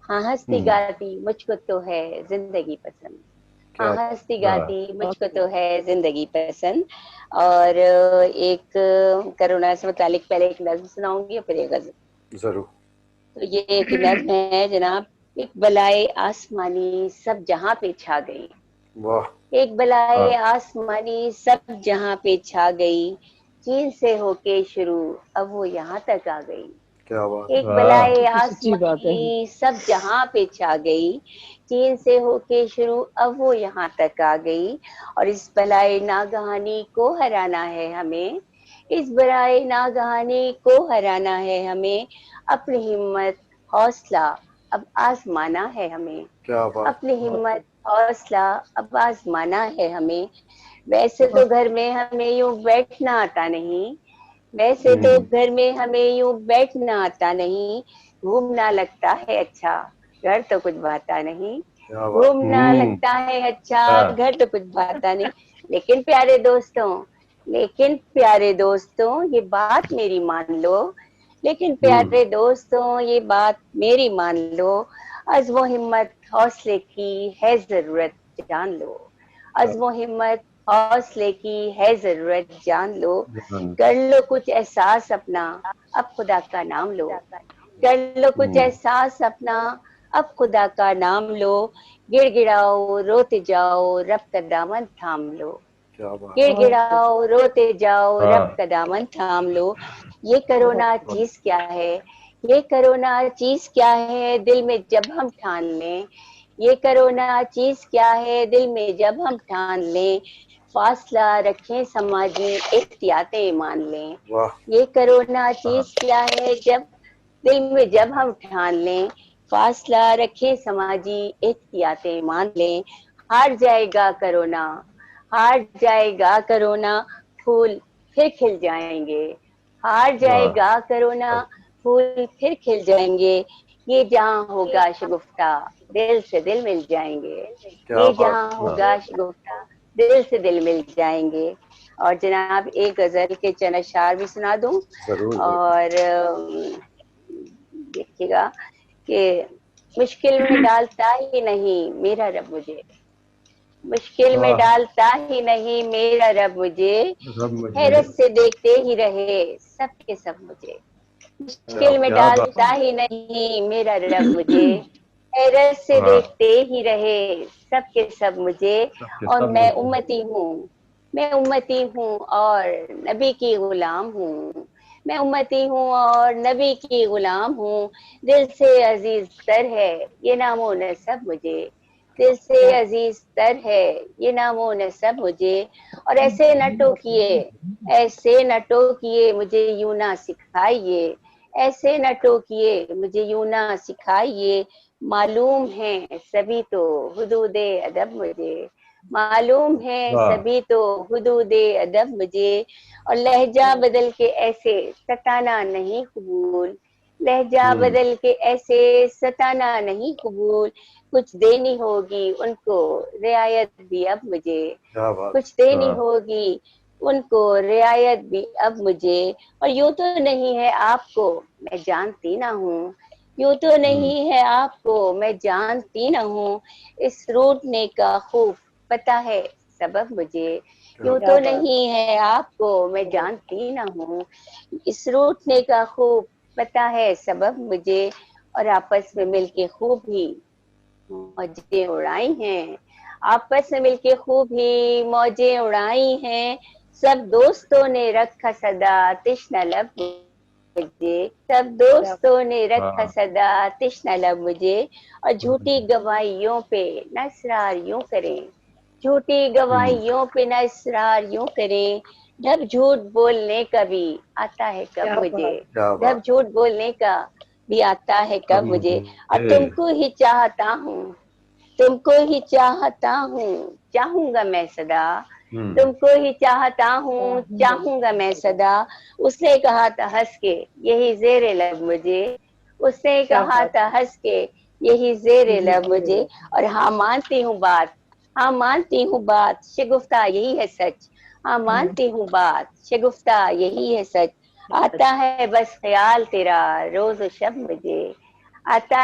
हाँ हंसती गाती मुझको तो है जिंदगी पसंद, हाँ क्या हंसती वाह, गाती मुझको तो है जिंदगी पसंद। और एक करुणा से मुतालिक पहले एक नज्म सुनाऊंगी और फिर एक गजल। जरूर, तो ये एक नज्म है जनाब। एक बलाए आसमानी सब जहां पे छा गई, वाह, एक बलाए वाह, आसमानी सब जहां पे छा गई, चीन से होके शुरू अब वो यहाँ तक आ गई, क्या बात, एक वाह, बलाए तो सच्ची बात है। आसमानी सब जहां पे छा गई, चीन से होके शुरू अब वो यहाँ तक आ गई, और इस बलाए नागहानी को हराना है हमें, इस बलाए नागहानी को हराना है हमें, अपनी हिम्मत हौसला अब आजमाना है हमें, क्या बात, अपनी हिम्मत हौसला अब आजमाना है हमें। वैसे तो घर में हमें यूं बैठना आता नहीं, वैसे तो घर में हमें यूं बैठना आता नहीं, घूमना लगता है अच्छा घर तो कुछ भाता नहीं, क्या बात, घूमना लगता है अच्छा वाह, घर तो कुछ भाता नहीं। लेकिन प्यारे दोस्तों, लेकिन प्यारे दोस्तों ये बात मेरी मान लो, लेकिन प्यारे दोस्तों ये बात मेरी मान लो, अज़्म हिम्मत हौसले की है जरूरत जान लो, अज़्म हिम्मत हौसले की है जरूरत जान लो, कर लो कुछ एहसास अपना अब खुदा का नाम लो, कर लो कुछ एहसास अपना अब खुदा का नाम लो, गिड़गिड़ाओ रोते जाओ रब का दामन थाम लो, क्या बात, गिड़गिड़ाओ रोते जाओ रब वाह, का दामन थाम लो। ये कोरोना चीज क्या है, ये कोरोना चीज क्या है दिल में जब हम ठान लें, ये कोरोना चीज क्या है दिल में जब हम ठान लें, फासला रखें समाजी एहतियातें मान लें, वाह, ये कोरोना चीज क्या है जब दिल में जब हम ठान लें, फासला रखें समाजी एहतियातें मान लें, हार जाएगा कोरोना, हार जाएगा कोरोना, फूल फिर खिल जाएंगे, हार वाह, जाएगा कोरोना, फूल फिर खिल जाएंगे, ये जहां होगा शगुफ्ता दिल से दिल मिल जाएंगे, क्या ये बात, जहां होगा शगुफ्ता दिल से दिल मिल जाएंगे। और जनाब एक गजल के चंद अशआर भी सुना दूं। जरूर, और देखिएगा कि मुश्किल में डालता ही नहीं मेरा रब मुझे, मुश्किल में वाह, डालता ही नहीं मेरा रब मुझे, रब मुझे, हैरत से देखते ही रहे सब के सब मुझे, क्या मुश्किल में क्या बात, डालता ही नहीं मेरा रब मुझे, हैरत से वाह, देखते ही रहे सब के सब मुझे, सबके और सब मैं मुझे, उम्मती हूँ, मैं उम्मती हूँ और नबी की गुलाम हूँ। मैं उम्मती हूँ और नबी की गुलाम हूँ। दिल से अजीज तर है ये नामो नसब मुझे। दिल से अजीज तर है ये नामो नसब मुझे। और ऐसे न टोकिए, ऐसे न टोकिए, मुझे यूं ना सिखाइए। ऐसे न टोकिए, मुझे यूं ना सिखाइए। मालूम है सभी तो हुदूदे अदब मुझे। मालूम है सभी तो हुदूदे अदब मुझे। और लहजा बदल के ऐसे सताना नहीं कबूल। लहजा बदल के ऐसे सताना नहीं कबूल। कुछ देनी होगी उनको रियायत भी अब मुझे। कुछ देनी होगी उनको रियायत भी अब मुझे। और यूं तो नहीं है आपको मैं जानती ना हूँ। यूं तो नहीं है आपको मैं जानती ना हूँ। इस रूठने का खूब पता है सबब मुझे। यूं तो नहीं है आपको मैं जानती ना हूँ। इस रूठने का खूब पता है सबब मुझे। और आपस में मिलके खूब ही मौजें उड़ाई हैं। आपस में मिलके खूब ही मौजें उड़ाई हैं। सब दोस्तों ने रखा सदा तिश्ना लब मुझे। सब दोस्तों ने रखा सदा तिश्ना लब मुझे। और झूठी गवाहियों पे न इसरार यूं करें। झूठी गवाहियों पे न इसरार यूं करें। ढब झूठ बोलने का भी आता है कब मुझे। ढब झूठ बोलने का भी आता है कब मुझे। और तुमको ही चाहता हूँ, तुमको ही चाहता हूँ, चाहूंगा मैं सदा। तुमको ही चाहता हूँ, चाहूंगा मैं सदा। उसने कहा था हंस के यही जेरे लब मुझे। उसने कहा था हंस के यही जेरे लब मुझे। और हाँ मानती हूँ बात, हाँ मानती हूँ बात, शगुफ्ता यही है सच। हाँ मानती हूँ बात, शगुफ्ता यही है सच। आता है बस ख्याल तेरा रोज शब मुझे। आता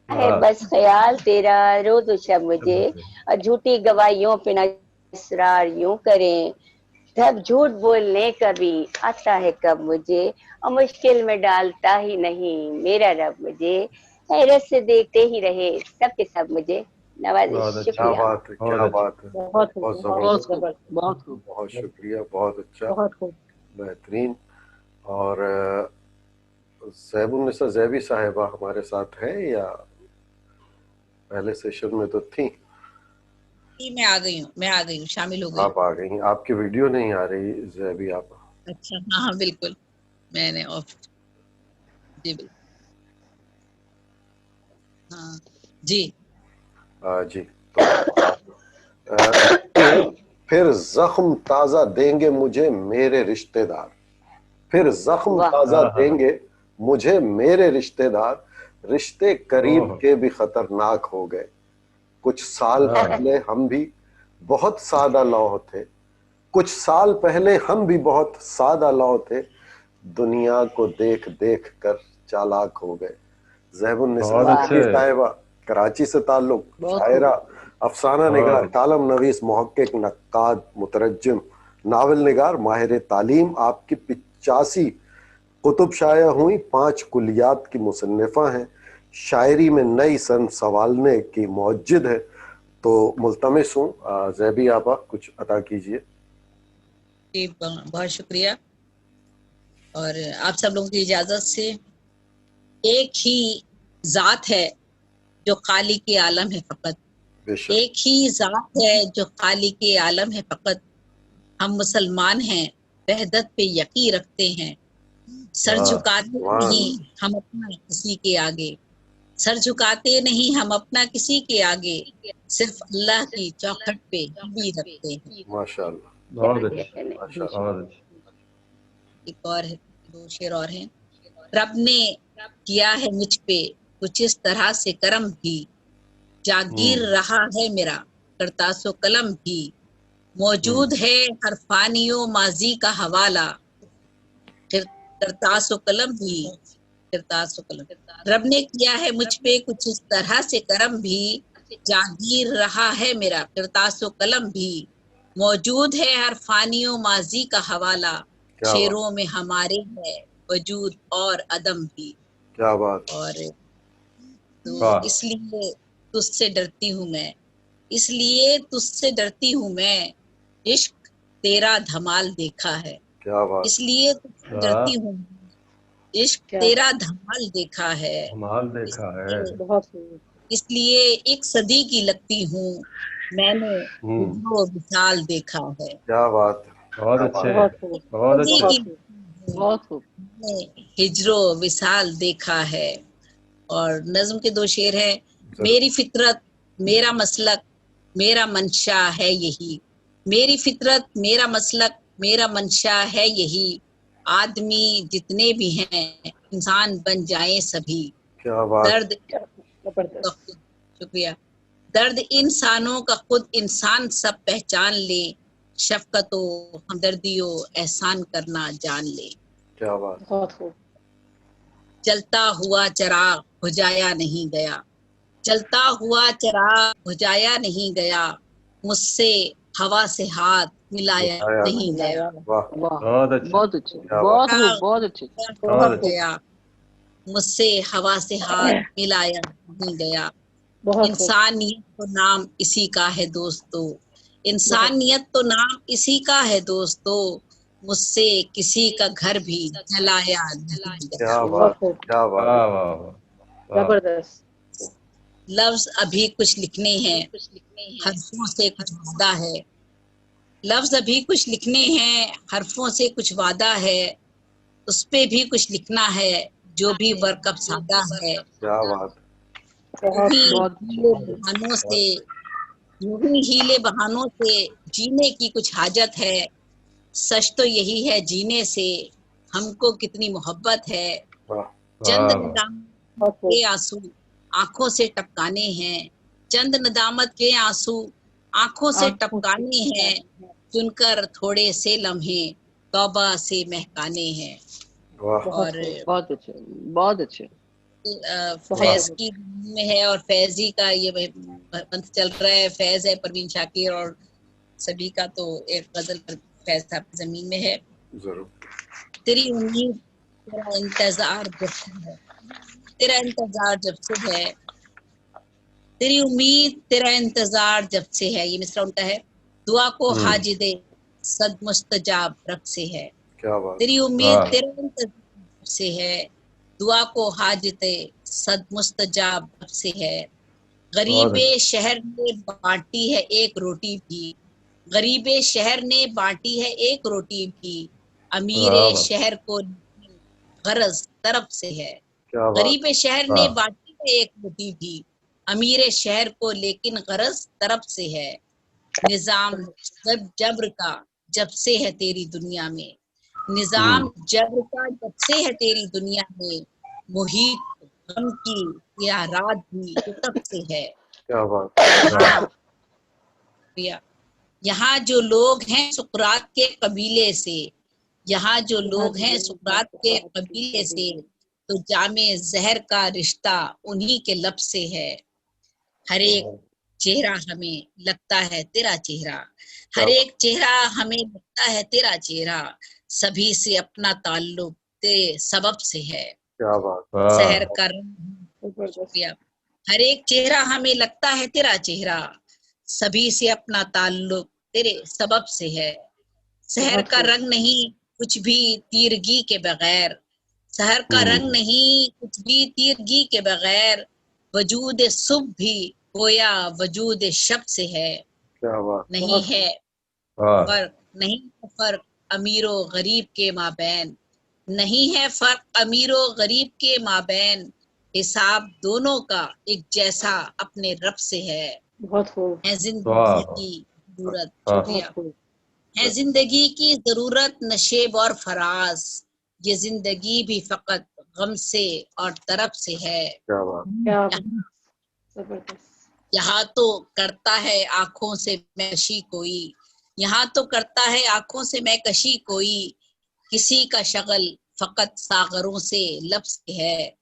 है बस ख्याल तेरा रोज शब मुझे। और झूठी गवाहियों पे न इसरार यूं करें। तब झूठ बोलने का भी आता है कब मुझे। और मुश्किल में डालता ही नहीं मेरा रब मुझे। हैरत से देखते ही रहे सब के सब मुझे। नवाजिश, क्या शुक्रिया। बात है, क्या बात है। बहुत जबरदस्त, बहुत खूब। बहुत शुक्रिया, बहुत अच्छा, बहुत खूब। बेहतरीन। और ज़ैबुन्निसा ज़ैबी साहिबा हमारे साथ है या पहले सेशन में तो थी? मैं आ गई हूँ, शामिल हो गई। आप आ गई। आपकी वीडियो नहीं आ रही ज़ैबी आप। अच्छा, हाँ हाँ बिल्कुल, मैंने ऑफ। जी बिल्कुल, हाँ जी। जी तो फिर जख्म ताजा देंगे मुझे मेरे रिश्तेदार। फिर जख्म ताजा देंगे मुझे मेरे रिश्तेदार। रिश्ते करीब के भी खतरनाक हो गए। कुछ साल पहले हम भी बहुत सादा लौह थे। कुछ साल पहले हम भी बहुत सादा लौह थे। दुनिया को देख देख कर चालाक हो गए। ज़ैबुन्निसा ज़ैबी साहिबा, कराची से ताल्लुक, शायरा, अफसाना निगार, कालम नवीस, मुहक्किक, नक्काद, मुतरज्जिम, नावल निगार, माहिर तालीम। आपकी 85 कुतुब शाया हुई, 5 कुलियात की मुसन्निफा हैं। शायरी में नई सन सवालने की मौजिद है। तो मुल्तमिस हूँ ज़ैबी आपा कुछ अता कीजिए। जी बहुत शुक्रिया। और आप सब लोगों की इजाजत से, एक ही जात है जो खालिक आलम है फकत। एक ही जात है जो खालिक आलम है फकत। हम मुसलमान हैं, वहदत पे यकीन रखते हैं। सर झुकाते नहीं हम अपना किसी के आगे। सर झुकाते नहीं हम अपना किसी के आगे। सिर्फ अल्लाह की चौखट पे भी रखते हैं। माशाअल्लाह, बहुत अच्छा, बहुत अच्छा। एक और है, 2 शेर और हैं। रब ने किया है मुझ पे कुछ इस तरह से करम भी। जागीर रहा है मेरा करतासो कलम भी। मौजूद है हर फानियो माजी का हवाला। करतासो कलम भी, करतासो कलम। रब ने किया है मुझ पे कुछ इस तरह से करम भी। जागीर रहा है मेरा करतासो कलम भी। मौजूद है हर फानियो माजी का हवाला। शेरों में हमारे है वजूद और अदम भी। क्या बात। और तो इसलिए तुझसे डरती हूँ मैं, इसलिए तुझसे डरती हूँ मैं। इश्क तेरा धमाल देखा है। क्या बात, इसलिए तो डरती हूँ, इश्क तेरा धमाल देखा है, धमाल देखा है। इसलिए एक सदी की लगती हूँ, मैंने हिजरो विशाल देखा है। क्या बात, बहुत अच्छे, बहुत अच्छे, बहुत खूब। हिजरो विशाल देखा है। और नज्म के 2 शेर हैं। मेरी फितरत मेरा मसलक मेरा मंशा है यही, मेरी फितरत मेरा मसलक मेरा मंशा है यही, आदमी जितने भी हैं इंसान बन जाएं सभी। क्या बात, दर्द शुक्रिया, दर्द इंसानों का खुद इंसान सब पहचान ले, शफकतो हमदर्दियो एहसान करना जान ले। क्या बात, बहुत खूब। जलता हुआ चिराग बुझाया नहीं गया, जलता हुआ चिराग बुझाया नहीं गया, मुझसे हवा से हाथ मिलाया नहीं गया। बहुत अच्छे, बहुत अच्छे, बहुत खूब, बहुत अच्छे, बहुत गया, मुझसे हवा से हाथ मिलाया नहीं गया। इंसानियत तो नाम इसी का है दोस्तों, इंसानियत तो नाम इसी का है दोस्तों, मुझसे किसी का घर भी जलाया नहीं गया। क्या बात, क्या बात, जबरदस्त। लफ्ज अभी कुछ लिखने हैं, हरफों से कुछ वादा है, लफ्ज अभी कुछ लिखने हैं, हरफों से कुछ वादा है, उस पे भी कुछ लिखना है जो भी वर्कअप सादा है। क्या बात, बहानों से यूं ही हीले बहानों से जीने की कुछ हाजत है, सच तो यही है जीने से हमको कितनी मोहब्बत है। चंद नदामत के आंसू आंखों से टपकाने हैं, चंद नदामत के आंसू आंखों से टपकाने हैं, चुनकर थोड़े से लम्हे तौबा से महकाने हैं। और बहुत अच्छे, बहुत अच्छे। फैज की में है और फैजी का ये मंथ चल रहा है, फैज है परवीन शाकिर और सभी का, तो एक गजल पर फैज साहब जमीन में है। जरूर। तेरी उम्मीद तेरा इंतजार जब से है, तेरा इंतजार जब से है, तेरी उम्मीद तेरा इंतजार जब से है, ये मिसरा उनका है। दुआ को हाजिदे सद मुस्तजाब रब से है, क्या बात, तेरी उम्मीद तेरा इंतजार से है, दुआ को हाजिदे सद मुस्तजाब रब से है। गरीबे शहर ने बांटी है एक रोटी भी, गरीबे शहर ने बांटी है एक रोटी भी, अमीरे शहर को गरज तरफ से है। गरीबे शहर ने बांटी है एक रोटी भी, अमीरे शहर को लेकिन गरज तरफ से है। निजाम जब्र का जब से है तेरी दुनिया में, निजाम जब्र का जब से है तेरी दुनिया में, मुहीत गम की या रात भी तब से है। क्या बात, यहाँ जो लोग हैं सुकरात के कबीले से, यहाँ जो लोग हैं सुकरात के कबीले से, तो जामे जहर का रिश्ता उन्हीं के लब से है। हर एक चेहरा हमें लगता है तेरा चेहरा, हर एक चेहरा हमें लगता है तेरा चेहरा, सभी से अपना ताल्लुक तेरे सबब से है। क्या बात, शहर का रंग, हर एक चेहरा हमें लगता है तेरा चेहरा, सभी से अपना ताल्लुक तेरे सबब से है। शहर का रंग नहीं कुछ भी तीरगी के बगैर, शहर का रंग नहीं कुछ भी तीरगी के बगैर, वजूद सुबह भी गोया वजूद शब से है। क्या बात, नहीं है फर्क, नहीं है फर्क अमीरो गरीब के माबैन, नहीं है फर्क अमीरो गरीब के माबैन, हिसाब दोनों का एक जैसा अपने रब से है। है जिंदगी की जरूरत, है जिंदगी की जरूरत नशेब और फराज, ये जिंदगी भी फकत गम से और तरफ से है। यहाँ तो करता है आंखों से मैं कशी कोई, यहाँ तो करता है आंखों से मैं कशी कोई, किसी का शगल फकत सागरों से लब से है।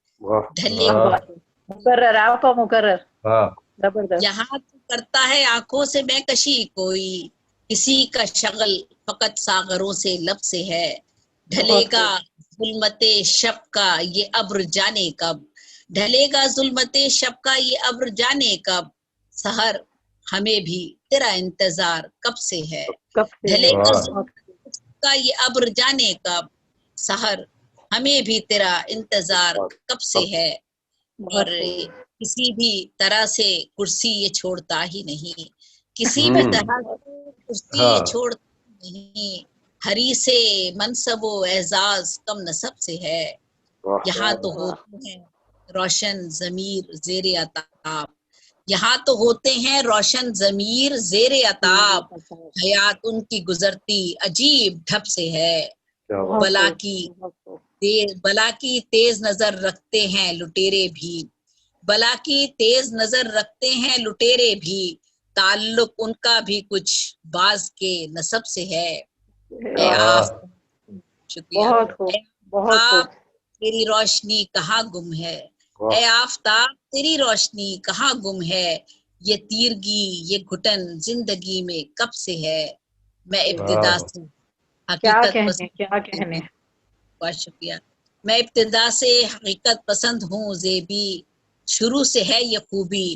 यहाँ तो करता है आंखों से मैं कशी कोई, किसी का शगल फकत सागरों से लब से है। ढलेगा जुल्मते शब का ये अब्र जाने कब, ढलेगा जुल्मते शब का ये अब्र जाने कब, सहर हमें भी तेरा इंतजार कब से है। कब से है। ढलेगा वाह। ज़ुल्फ़ का ये अब्र जाने कब, सहर हमें भी तेरा इंतजार कब से है। और किसी भी तरह से कुर्सी ये छोड़ता ही नहीं, किसी भी तरह से कुर्सी ये हाँ। छोड़ता नहीं। हरी से मनसबो एजाज कम नसब से है। यहाँ तो होते हैं रोशन ज़मीर ज़ेरे अताब, यहाँ तो होते हैं रोशन ज़मीर ज़ेरे अताब। हयात उनकी गुजरती अजीब ढब से है। बला की तेज नजर रखते हैं लुटेरे भी, बला की तेज नजर रखते हैं लुटेरे भी। ताल्लुक उनका भी कुछ बाज के नसब से है। ए आफ़ताब, शुक्रिया। बहुत खूब, बहुत खूब। तेरी रोशनी कहाँ गुम है, ए आफ़ताब तेरी रोशनी कहाँ गुम है। ये तीरगी ये घुटन जिंदगी में कब से है। मैं इब्तिदा से हकीकत पसंद, क्या कहने। बहुत शुक्रिया। मैं इब्तिदा से हकीकत पसंद हूँ ज़ेबी, शुरू से है ये खूबी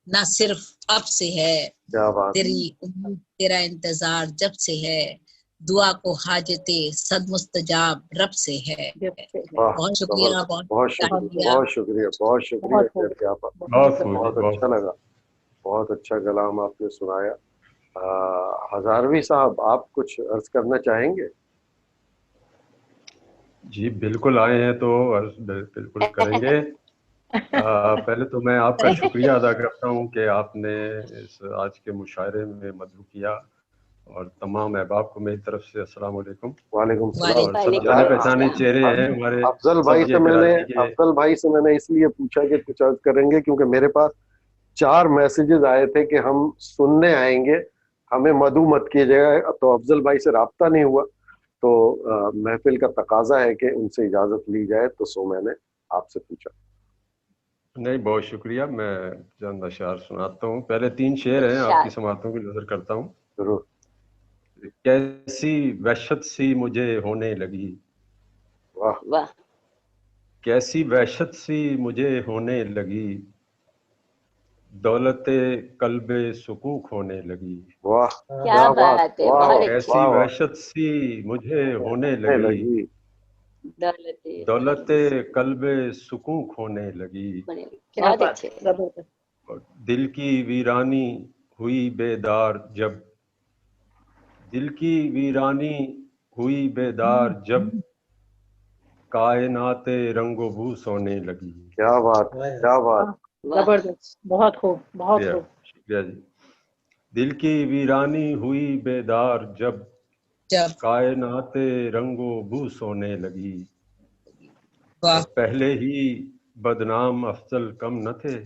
ना सिर्फ अब से है। तेरी उम्मीद तेरा इंतजार जब से है, दुआ को हाजते सद मुस्तजाब रब से है। बहुत शुक्रिया, बहुत शुक्रिया, बहुत शुक्रिया, बहुत शुक्रिया। बहुत अच्छा लगा, बहुत अच्छा कलाम आपने सुनाया। हजारवी साहब, आप कुछ अर्ज करना चाहेंगे? जी बिल्कुल, आए हैं तो अर्ज बिल्कुल करेंगे। पहले तो मैं आपका शुक्रिया अदा करता हूँ कि आपने इस आज के मुशायरे में मदऊ किया, और तमाम अहबाब को मेरी तरफ से अस्सलाम वालेकुम। वालेकुम सलाम। और सब जाने पहचाने चेहरे हैं हमारे। अफजल भाई से मैंने इसलिए पूछा कि कुछ अर्ज करेंगे, क्योंकि मेरे पास 4 मैसेजेस आए थे कि हम सुनने आएंगे, हमें मदऊ मत कीजिएगा। तो अफजल भाई से राब्ता नहीं हुआ, तो महफिल का तकाजा है कि उनसे इजाजत ली जाए, तो सो मैंने आपसे पूछा। नहीं, बहुत शुक्रिया। मैं चंद अशार सुनाता हूँ। पहले 3 शेर हैं, आपकी समातों की नजर करता हूँ। जरूर। कैसी वहशत सी मुझे होने लगी, वाह, कैसी वहशत सी मुझे होने लगी, दौलते कल्बे सुकूक होने लगी। वाह, क्या बात है, बहुत कैसी वहशत सी मुझे होने लगी, दौलते कल्बे सुकूक होने लगी। बहुत अच्छे। और दिल की वीरानी हुई बेदार जब, दिल की वीरानी हुई बेदार जब, कायनाते रंगो बू सोने लगी। क्या बात, क्या बात, जबरदस्त, बहुत खूब, बहुत खूब। शुक्रिया जी। दिल की वीरानी हुई बेदार जब, कायनाते रंगो बू सोने लगी। और पहले ही बदनाम अफजल कम न थे,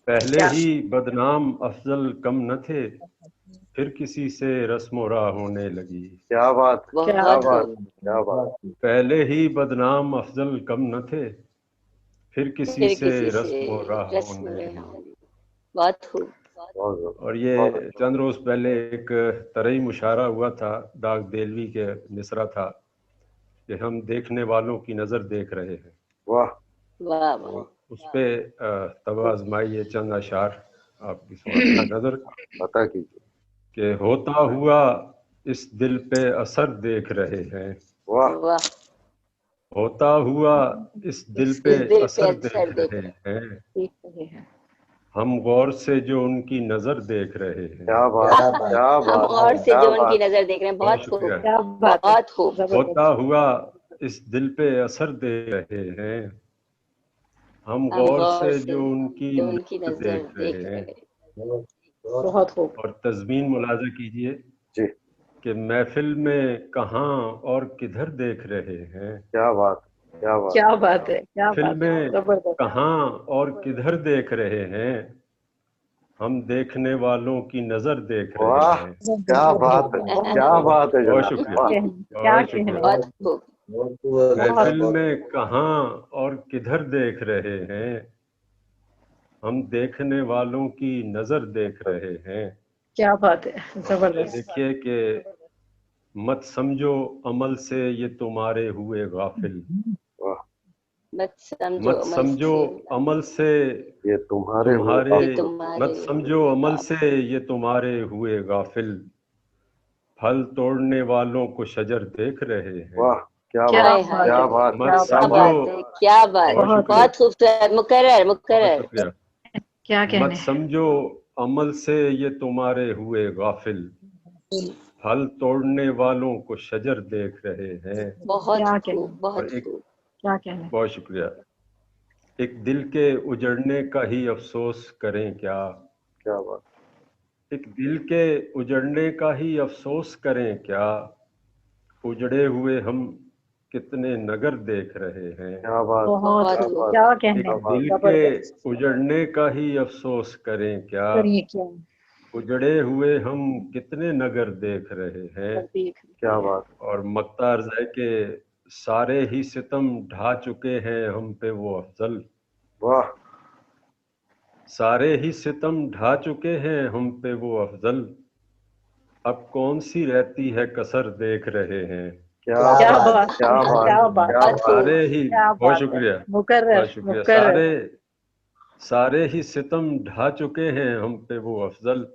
पहले ही बदनाम अफजल कम न थे, फिर किसी से रस्म राह होने लगी। क्या बात, क्या बात, क्या बात। पहले ही बदनाम अफजल कम न थे, फिर किसी से रस्म राह होने लगी। बहुत खूब। और ये चंद रोज पहले एक तरई मुशायरा हुआ था, दाग देलवी के मिसरा था कि हम देखने वालों की नजर देख रहे हैं। वाह, वाह, उस पे तब आजमाइए चंद अशार आपकी समात नजर पता कीजिए कि होता हुआ इस दिल पे असर देख रहे हैं। वाह, होता हुआ इस दिल पे असर देख रहे हैं, हम गौर से जो उनकी नजर देख रहे हैं। क्या बात, क्या बात, गौर से जो उनकी नजर देख रहे हैं। बहुत खूब, बहुत खूब। होता हुआ इस दिल पे असर देख रहे हैं, हम गौर से जो उनकी नजर देख रहे हैं। बहुत खूब। और तज़मीन मुलाजा कीजिए जी कि महफिल में कहाँ और किधर देख रहे हैं। क्या बात, क्या बात, क्या बात है, क्या बात है, फिल्में कहाँ और किधर देख रहे हैं, हम देखने वालों की नजर देख रहे हैं। क्या बात है, क्या बात है। बहुत शुक्रिया, बहुत शुक्रिया। महफिल में कहाँ और किधर देख रहे हैं, हम देखने वालों की नजर देख रहे हैं। क्या बात है, जबरदस्त। देखिए कि मत समझो अमल से ये तुम्हारे हुए गाफिल, मत समझो मत समझो अमल से ये तुम्हारे मत समझो अमल से ये तुम्हारे हुए गाफिल, फल तोड़ने वालों को शजर देख रहे हैं। वाह क्या क्या बात, बात, क्या बात, मत क्या समझो, बात है, क्या बात, बहुत खूबसूरत, मुकर्रर मुकर्रर। क्या कहने मत समझो अमल से ये तुम्हारे हुए गाफिल, फल तोड़ने वालों को शजर देख रहे हैं। बहुत क्या खूब, बहुत खूब। क्या कहने। बहुत शुक्रिया। एक दिल के उजड़ने का ही अफसोस करें क्या, क्या बात, एक दिल के उजड़ने का ही अफसोस करें क्या, उजड़े हुए हम कितने नगर देख रहे हैं। क्या बात, बहुत क्या बात, क्या कहने। एक दिल के उजड़ने का ही अफसोस करें क्या, करिए क्या, उजड़े हुए हम कितने नगर देख रहे हैं। क्या बात, और मक्ता अर्ज़ है कि सारे ही सितम ढा चुके हैं हम पे वो अफजल, वाह, सारे ही सितम ढा चुके हैं हम पे वो अफजल, अब कौन सी रहती है कसर देख रहे हैं। क्या क्या बात, बात, क्या बात, क्या बात, क्या बात, सारे ही, क्या बहुत बात, शुक्रिया, मुकर्रर बहुत शुक्रिया। मुकर्रर। सारे ही सितम ढा चुके हैं हम पे वो अफजल,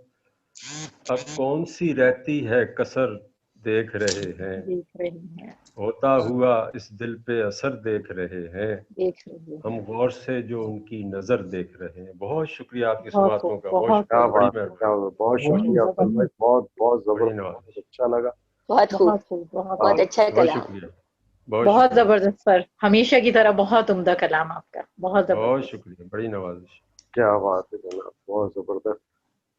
अब कौन सी रहती है कसर देख रहे हैं। देख रही हैं, होता हुआ इस दिल पे असर देख रहे हैं, देख रही हैं। हम गौर से जो उनकी नजर देख रहे हैं। बहुत शुक्रिया आपकी बहुत समातों का, बहुत बहुत क्या शुक्रिया, बड़ी बात, मेहरबानी, क्या बात, बहुत शुक्रिया भाई, बहुत बहुत बड़ी जबरदस्त, नवाज, बहुत अच्छा लगा। बहुत खूब, बहुत खूब, बहुत अच्छा बहुत कलाम। शुक्रिया, बहुत शुक्रिया, जबरदस्त सर, हमेशा की तरह बहुत उम्दा कलाम आपका, बहुत बहुत जबरदस्त। शुक्रिया, बड़ी नवाजिश। क्या बात है जनाब, बहुत जबरदस्त।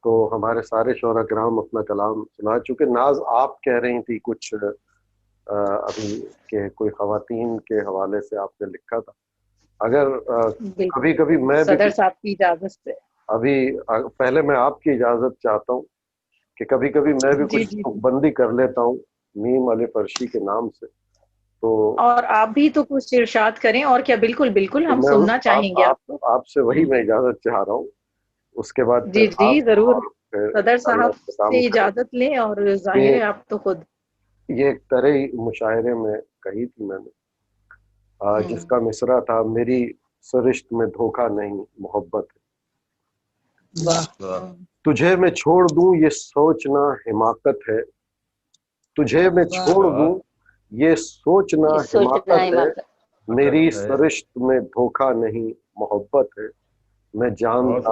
तो हमारे सारे शोरा किराम अपना कलाम सुना चुके। नाज, आप कह रही थी कुछ अभी के कोई खवातीन के हवाले से आपने लिखा था। अगर कभी कभी मैं भी सदर साहब की इजाजत से अभी पहले मैं आपकी इजाजत चाहता हूँ कि कभी कभी मैं भी कुछ तुकबंदी कर लेता हूँ मीम अली फर्शी के नाम से। तो और आप भी तो कुछ इरशाद करें, और क्या, बिल्कुल बिल्कुल, हम सुनना चाहेंगे आपको। आपसे वही मैं इजाजत चाह रहा हूँ। उसके बाद जी जी जरूर, सदर साहब इंशाअल्लाह से इजाजत लें, और जाहिर है आप तो खुद ये एक तरह मुशायरे में कही थी मैंने, जिसका मिसरा था, मेरी सरिश्त में धोखा नहीं मोहब्बत है, तुझे मैं छोड़ दूं ये सोचना हिमाकत है, तुझे मैं छोड़ दूं ये सोचना हिमाकत है, मेरी सरिश्त में धोखा नहीं मोहब्बत है, मैं जानता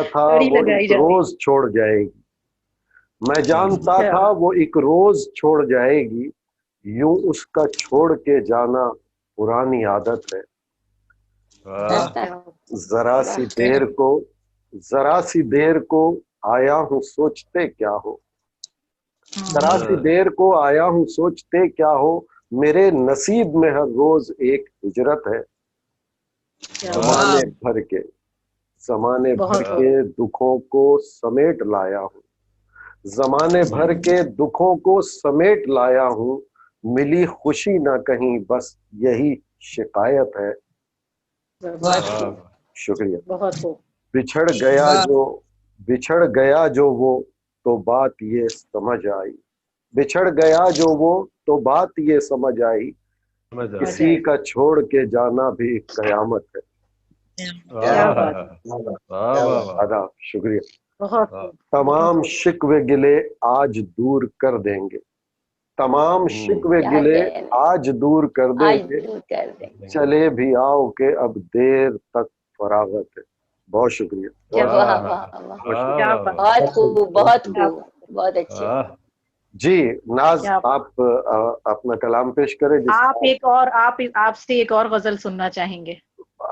था वो एक रोज छोड़ जाएगी, मैं जानता था वो एक रोज छोड़ जाएगी, यूं उसका छोड़ के जाना पुरानी आदत है, जरा सी देर को आया हूँ सोचते क्या हो, जरा सी देर को आया हूँ सोचते क्या हो, मेरे नसीब में हर रोज एक हिजरत है, जमाने भर के दुखों को समेट लाया हूँ, जमाने भर के दुखों को समेट लाया हूँ, मिली खुशी ना कहीं बस यही शिकायत है। शुक्रिया। बिछड़ गया जो वो तो बात ये समझ आई, बिछड़ गया जो वो तो बात ये समझ आई, किसी का छोड़ के जाना भी एक कयामत है। आदाब, शुक्रिया। तमाम शिकवे गिले आज दूर कर देंगे, तमाम शिकवे गिले आज दूर कर देंगे, चले भी आओ के अब देर तक फरागत है। बहुत शुक्रिया। बहुत खूब, बहुत खूब, बहुत अच्छे। जी नाज, आप अपना कलाम पेश करें। आपसे एक और गजल सुनना चाहेंगे।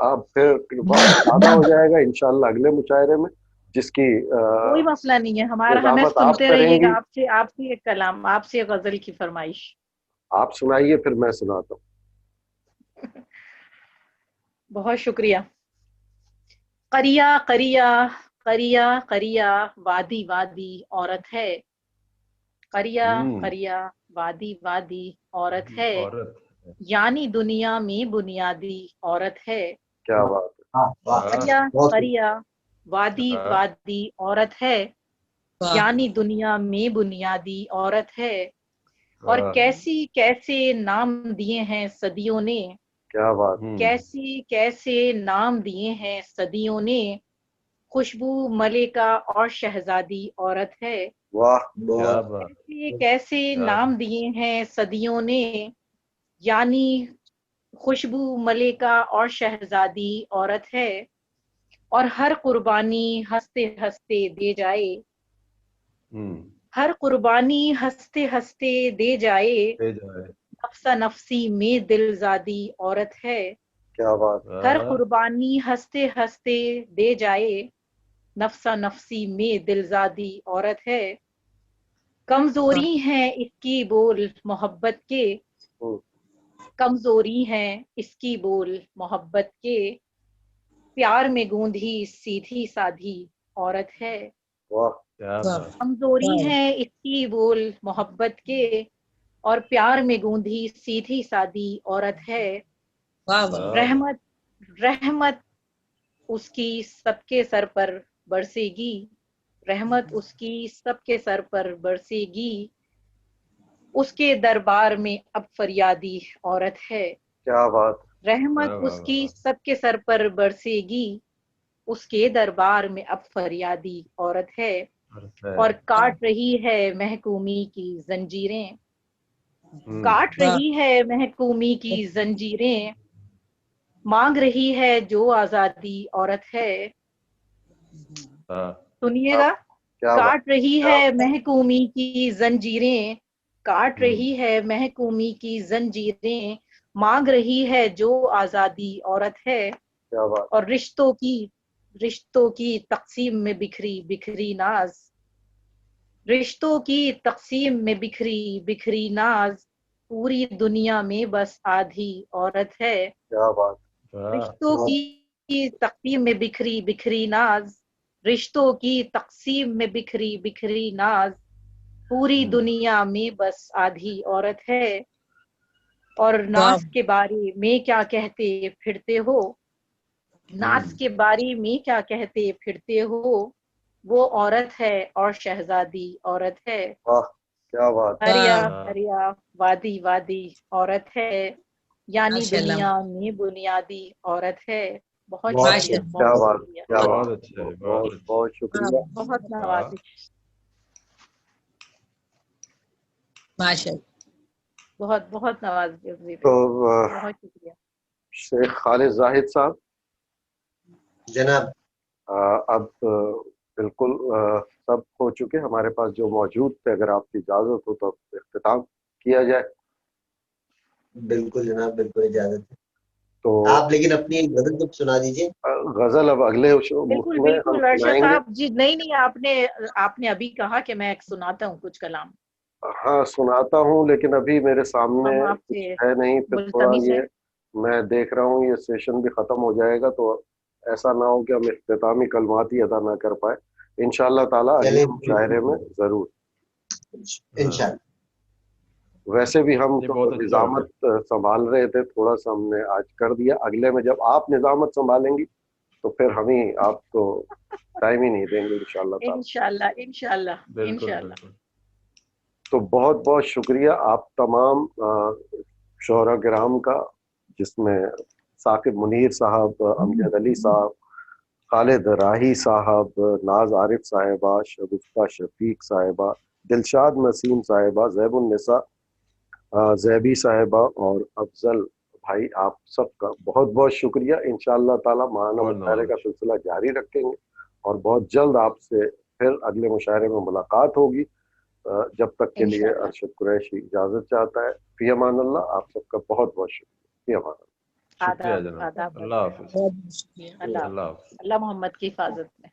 आप फिर ज्यादा हो जाएगा इंशाल्लाह अगले मुशायरे में, जिसकी कोई मसला नहीं है, हमें सुनते रहिएगा। आपसे एक कलाम, आपसे एक गजल की फरमाइश। आप सुनाइए, फिर मैं सुनाता हूँ। बहुत शुक्रिया। करिया करिया करिया करिया वादी वादी औरत है, करिया करिया वादी वादी औरत है, यानी दुनिया में बुनियादी औरत है। क्या बात है। करिया करिया वादी वादी औरत है, यानी दुनिया में बुनियादी औरत है, और कैसी कैसे नाम दिए हैं सदियों ने, क्या बात, कैसी कैसे नाम दिए हैं सदियों ने, खुशबू मलिका और शहजादी औरत है। वाह, क्या बात, कैसे कैसे नाम दिए हैं सदियों ने, यानी खुशबू मलिका और शहजादी औरत है। और हर कुर्बानी हंसते हंसते दे जाए, हर कुर्बानी हंसते हंसते दे जाए, नफ्सा नफसी में दिलजादी औरत है। क्या बात, हर कुर्बानी हंसते हंसते दे जाए, नफ्सा नफसी में दिलजादी औरत है। कमजोरी है इसकी बोल मोहब्बत के, कमजोरी है इसकी बोल मोहब्बत के, प्यार में गूंधी सीधी साधी औरत है। कमजोरी है इसकी बोल मोहब्बत के, और प्यार में गूंधी सीधी सादी औरत है। रहमत रहमत उसकी सबके सर पर बरसेगी, रहमत उसकी सबके सर पर बरसेगी, उसके दरबार में अब फरियादी औरत है। क्या बात, रहमत उसकी सबके सर पर बरसेगी, उसके दरबार में अब फरियादी औरत है। और काट रही है महकूमी की जंजीरें, काट रही है महकूमी की जंजीरें, मांग रही है जो आजादी औरत है। सुनिएगा, काट रही है महकूमी की जंजीरें, काट रही है महकूमी की जंजीरें, मांग रही है जो आजादी औरत है। और रिश्तों की तकसीम में बिखरी बिखरी नाज, रिश्तों की तकसीम में बिखरी बिखरी नाज, पूरी दुनिया में बस आधी औरत है। क्या बात, रिश्तों की तकसीम में बिखरी बिखरी नाज, रिश्तों की तकसीम में बिखरी बिखरी नाज, पूरी दुनिया में बस आधी औरत है। और नाज के बारे में क्या कहते फिरते हो, नाज के बारे में क्या कहते फिरते हो, वो औरत है और शहजादी औरत है। क्या बात, हरिया हरिया वादी वादी औरत है, यानी दुनिया में बुनियादी औरत है। बहुत शुक्रिया, बहुत शुक्रिया, बहुत बहुत शुक्रिया, बहुत नवाजिश, बहुत बहुत नवाजिश। तो बहुत शुक्रिया। शेख खालिद जाहिद साहब, जनाब, अब बिल्कुल सब हो चुके, हमारे पास जो मौजूद थे, अगर आपकी इजाजत हो तो इख्तिताम किया जाए। बिल्कुल जनाब, बिल्कुल इजाजत है। तो आप लेकिन अपनी एक गजल तो सुना दीजिए। गजल अब अगले बिल्कुल बिल्कुल अर्शद साहब जी, नहीं आपने अभी कहा कि मैं सुनाता हूँ कुछ कलाम। हाँ सुनाता हूँ, लेकिन अभी मेरे सामने कुछ है नहीं, फिर थोड़ा ये मैं देख रहा हूँ ये सेशन भी खत्म हो जाएगा, तो ऐसा ना हो कि हम इख्तितामी कलमात ही अदा ना कर पाए। इंशाअल्लाह ताला अगले मुशायरे में जरूर इंशाअल्लाह। वैसे भी हम तो निजामत संभाल रहे थे, थोड़ा सा हमने आज कर दिया, अगले में जब आप निजामत संभालेंगी तो फिर हम ही आपको टाइम ही नहीं देंगे इंशाअल्लाह। इंशाअल्लाह। तो बहुत बहुत शुक्रिया आप तमाम शोहरा किराम का, जिसमें साकिब मुनीर साहब, अमजद अली साहब, खालिद राही साहब, नाज आरिफ साहिबा, शगुफ्ता शफीक साहिबा, दिलशाद नसीम साहिबा, ज़ैबुन्निसा ज़ैबी साहिबा और अफजल भाई, आप सबका बहुत बहुत शुक्रिया। इंशाअल्लाह ताला माहाना मुशायरे का सिलसिला जारी रखेंगे और बहुत जल्द आपसे फिर अगले मुशायरे में मुलाकात होगी। जब तक के लिए अरशद कुरैशी इजाजत चाहता है। फी अमान अल्लाह, आप सबका बहुत बहुत शुक्रिया। फी अमान अल्लाह, शुक्रिया जनाब, अल्लाह हाफिज़, अल्लाह मोहम्मद की हिफाजत में।